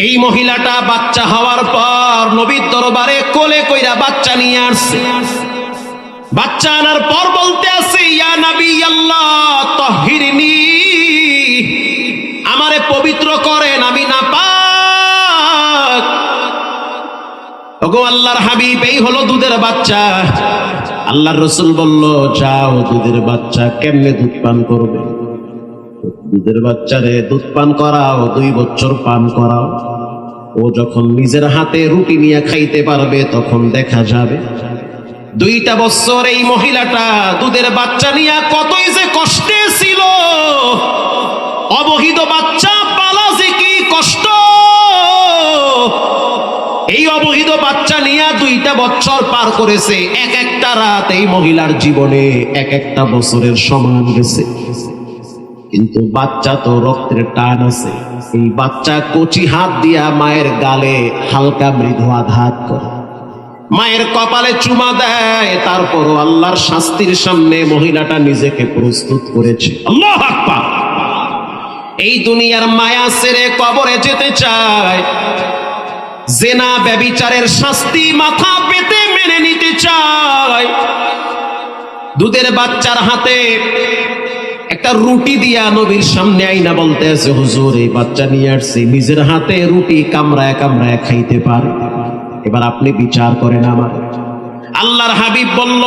এই মহিলাটা বাচ্চা হওয়ার পর নবীর দরবারে কোলে কইরা বাচ্চা নিয়ে আসছে। বাচ্চা আনার পর বলতে আছে, ইয়া নবী আল্লাহ তাহহিরনি, আমারে পবিত্র করেন, আমি নাপাক। ওগো আল্লাহর হাবিব, এই হলো দুধের বাচ্চা। আল্লাহর রাসূল বলল, যাও দুধের বাচ্চা কেমনে দুধ পান করবে? দুধের বাচ্চারে দুধ পান করাও, 2 বছর পান করাও। ও যখন নিজের হাতে রুটি নিয়ে খাইতে পারবে তখন দেখা যাবে। 2টা বছর এই মহিলাটা দুধের বাচ্চা নিয়ে কতই যে কষ্টে ছিল। অবহিত বাচ্চা পালা যে কি কষ্ট, এই অবহিত বাচ্চা নিয়ে 2টা বছর পার করেছে। এক একটা রাত এই মহিলার জীবনে 1-1টা বছরের সমান গেছে। কিন্তু বাচ্চা তো রক্তের টান আছে। এই বাচ্চা কচি হাত দিয়া মায়ের গালে হালকা মৃদু আঘাত করে, মায়ের কপালে চুমা দেয়। তারপরও আল্লাহর শাস্তির সামনে মহিলাটা নিজেকে প্রস্তুত করেছে। আল্লাহু আকবার। এই দুনিয়ার মায়া ছেড়ে কবরে যেতে চায়, জেনা ব্যভিচারের শাস্তি মাথা পেতে মেনে নিতে চায়। দুধের বাচ্চার হাতে একটা রুটি দিয়া নবীর সামনে আইনা বলতে আছে, হুজুর এই বাচ্চা নিয়ে আসছি, নিজের হাতে রুটি কামড়ায় কামড়ায় খাইতে পারে, এবার আপনি বিচার করেন আমার। আল্লাহর হাবিব বলল,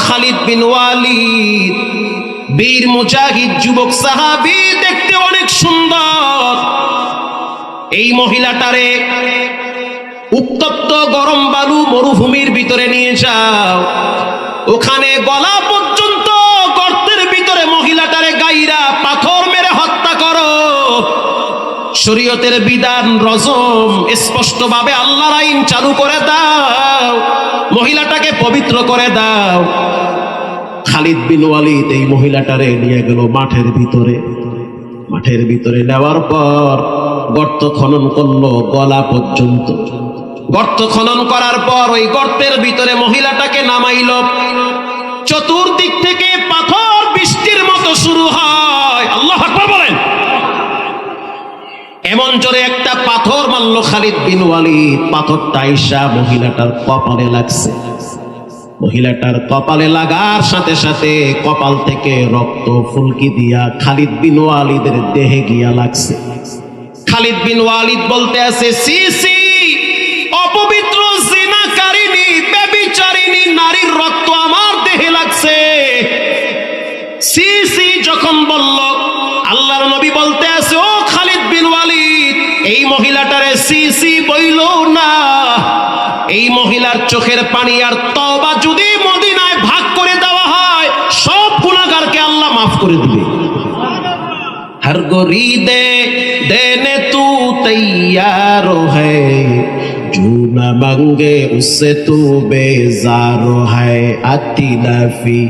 খালিদ বিন ওয়ালিদ, বীর মুজাহিদ যুবক সাহাবী, দেখতে অনেক সুন্দর। এই মহিলাটারে উত্তপ্ত গরম বালু মরুভূমির ভিতরে নিয়ে যাও, ওখানে গলা পর্যন্ত গর্তের ভিতরে মহিলাটারে গাইরা পাথর মেরে হত্যা করো। শরীয়তের বিধান রজম স্পষ্টভাবে আল্লাহর আইন চালু করে দাও, মহিলাটাকে পবিত্র করে দাও। খালিদ বিন ওয়ালিদ এই মহিলাটারে নিয়ে গেল মাঠের ভিতরে। মাঠের ভিতরে নেওয়ার পর গর্ত খনন করলো গলা পর্যন্ত। গর্ত খনন করার পর ওই গর্তের ভিতরে মহিলাটাকে নামাইল। চতুর্দিক থেকে পাথর বৃষ্টির মতো শুরু হয়। আল্লাহু আকবার বলেন। এমন জোরে একটা পাথর মারল খালিদ বিন ওয়ালিদ, পাথরটা আইসা মহিলাটার কপালে লাগছে। মহিলাটার কপালে লাগার সাথে সাথে কপাল থেকে রক্ত ফুলকি দিয়া খালিদ বিন ওয়ালিদের দেহে গিয়া লাগছে। খালিদ বিন ওয়ালিদ বলতে আছে, সি সি, অপবিত্র জিনাকারিনী ব্যভিচারিণী নারীর রক্ত আমার দেহে লাগছে। সি সি যখন বলল, আল্লাহর নবী বলতে আছে, ও খালিদ বিন ওয়ালিদ, এই মহিলাটারে সি সি বইল না। এই মহিলার চোখের পানি আর তওবা যদি মদিনায় ভাগ করে দেওয়া হয়, সব গুনাহগারকে আল্লাহ মাফ করে দিবে। हर गोरी दे देने तू तैयार है, जो न मांगे उससे तू बेजार है। आती नफी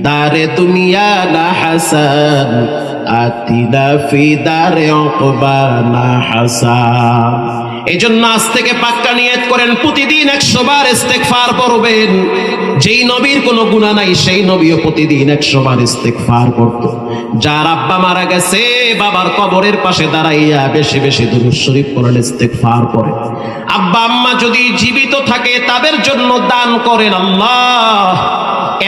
दारे दुनिया ना हसन, आती नफी दारे उक़बा ना हसन। এই জন্য আজ থেকে পাক্কা নিয়ত করেন, প্রতিদিন 100 বার ইস্তেগফার পড়বেন। যেই নবীর কোনো গুনাহ নাই সেই নবীও প্রতিদিন 100 বার ইস্তেগফার করত। যার আব্বা মারা গেছে, বাবার কবরের পাশে দাঁড়াইয়া বেশি বেশি দুরূদ শরীফ পড়েন, ইস্তেগফার করেন। আব্বা আম্মা যদি জীবিত থাকে তাদের জন্য দান করেন। আল্লাহ,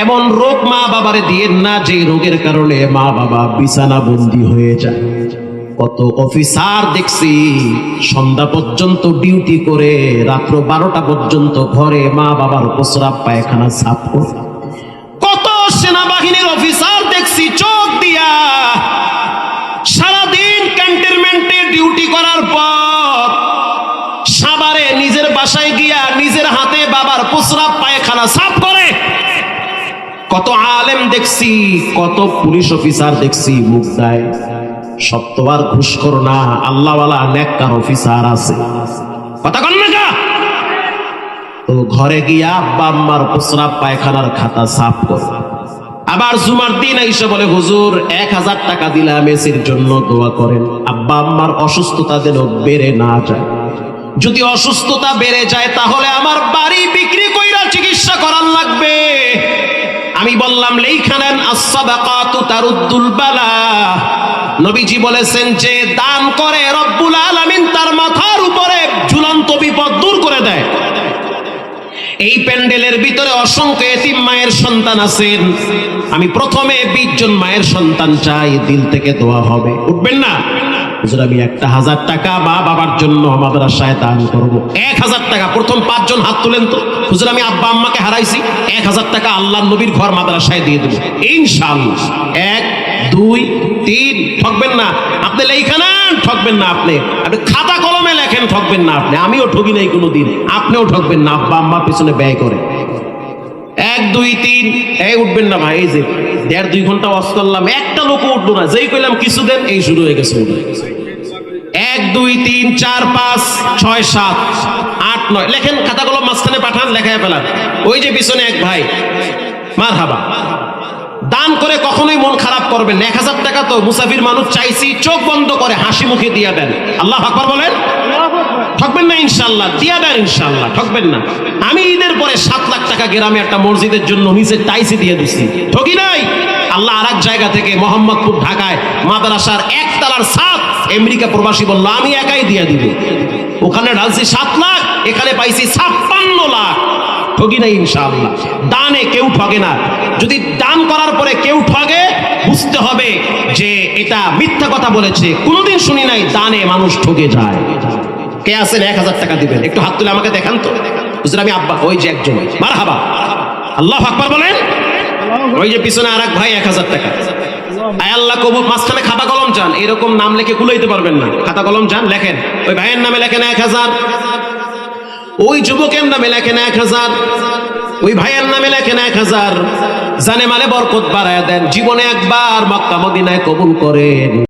এমন রোগ মা বাবারে দিয়েন না যে রোগের কারণে মা বাবা বিছানা বন্দী হয়ে যায়। কত অফিসার দেখছি সন্ধ্যা পর্যন্ত ডিউটি করে রাত্র 12টা পর্যন্ত ঘরে মা বাবার প্রস্রাব পায়খানা সাফ করে। কত সেনাবাহিনীর অফিসার দেখছি চোখ দিয়া সারাদিন ক্যান্টনমেন্টে ডিউটি করার পর সাভারে নিজের বাসায় গিয়া নিজের হাতে বাবার প্রস্রাব পায়খানা সাফ করে। কত আলেম দেখছি, কত পুলিশ অফিসার দেখছি মুখ দেয়। সপ্তবার ঘুষখোর না, আল্লাহওয়ালা নেককার অফিসার আছে। কথা কন না কা? তো ঘরে গিয়া আব্বা আম্মার প্রস্রাব পায়খানার খাতা সাফ করে। আবার জুমার দিন এসে বলে, হুজুর 1000 টাকা দিলাম এসির জন্য, দোয়া করেন আব্বা আম্মার অসুস্থতা যেন বেড়ে না যায়। যদি অসুস্থতা বেড়ে যায় তাহলে আমার বাড়ি বিক্রি কইরা চিকিৎসা করার লাগবে। আমি বললাম, লেখানেন as-সাদাকাতু তারুদ্দুল বালা। নবীজি বলেছেন, যে দান করে রব্বুল আলামিন তার মাথার উপরে ঝুলন্ত বিপদ দূর করে দেয়। এই প্যান্ডেলের ভিতরে অসংখ্য এতিম মায়ের সন্তান আছেন। আমি প্রথমে 20 জন মায়ের সন্তান চাই, দিল থেকে দোয়া হবে। উঠবেন না? হুজুর আমি 1000 টাকা মা বাবার জন্য মাদ্রাসায় দান করব। 1000 টাকা। প্রথম 5 জন হাত তুলেন তো। হুজুর আমি আব্বা আম্মাকে হারাইছি, 1000 টাকা আল্লাহর নবীর ঘর মাদ্রাসায় দিয়ে দেব ইনশাআল্লাহ। 1 2 3। ঠকবেন না আপনি, লেখেন ঠকবেন না আপনি, আপনি খাতা কলমে লেখেন, ঠকবেন না আপনি। আমিও ঠকি নাই কোনোদিন, আপনিও ঠকবেন না। আব্বা আম্মার পিছনে ব্যয় করে। 1 2 3। এই উঠবেন না ভাই, এই যে 1.5-2 ঘন্টা ওয়াজ করলাম, একটা লোক উঠলো না। যেই কইলাম কিছু দেন, এই শুরু হয়ে গেছে। 1 2 3 4 5 6 7 8 9। লেখেন, খাতা কলম মাঝখানে পাঠান, লেখায় ফেলান। ওই যে পিছনে এক ভাই, মারহাবা। দান করে কখনোই মন খারাপ করবেন না। 1000 টাকা তো মুসাফির মানুষ চাইছি, চোখ বন্ধ করে হাসি মুখে দিয়া দেন। আল্লাহু আকবার বলেন। ঠকবেন না ইনশাআল্লাহ, দিয়া দেন ইনশাআল্লাহ, ঠকবেন না। আমি ঈদের পরে 7 লাখ টাকা গ্রামে একটা মসজিদের জন্য নিচে টাইসি দিয়ে দিছি, ঠকি নাই। আল্লাহ আরেক জায়গা থেকে মোহাম্মদপুর ঢাকায় মাদ্রাসার 1 তলার ছাদ আমেরিকা প্রবাসী বলল আমি একাই দিয়ে দিব। ওখানে ঢালছি 7 লাখ, এখানে পাইছি 56 লাখ। ঠকি নাই ইনশাআল্লাহ। দানে কেউ ঠগে না। যদি দান করার পরে কেউ ঠগে, বুঝতে হবে যে এটা মিথ্যা কথা বলেছে। কোনোদিন শুনি নাই দানে মানুষ ঠকে যায়। কে আছেন 1000 টাকা দিবেন? একটু হাত তুলে আমাকে দেখান তো। হুজুর আমি আব্বা। ওই যে একজন, মারহাবা। আল্লাহু আকবার বলেন। ওই যে পিছনে আরেক ভাই 1000 টাকা। আয় আল্লাহ কবুল। মাঝখানে খাতা কলম চান, এরকম নাম লিখে কুলাইতে পারবেন না। খাতা কলম চান, লেখেন। ওই ভাইয়ের নামে লেখেন 1000, ওই যুবকের নামে লেখেন 1000, ওই ভাইয়ের নামে লেখেন 1000। জানে মালে বরকত বাড়ায় দেন। জীবনে একবার মক্কা মদিনায় কবুল করেন।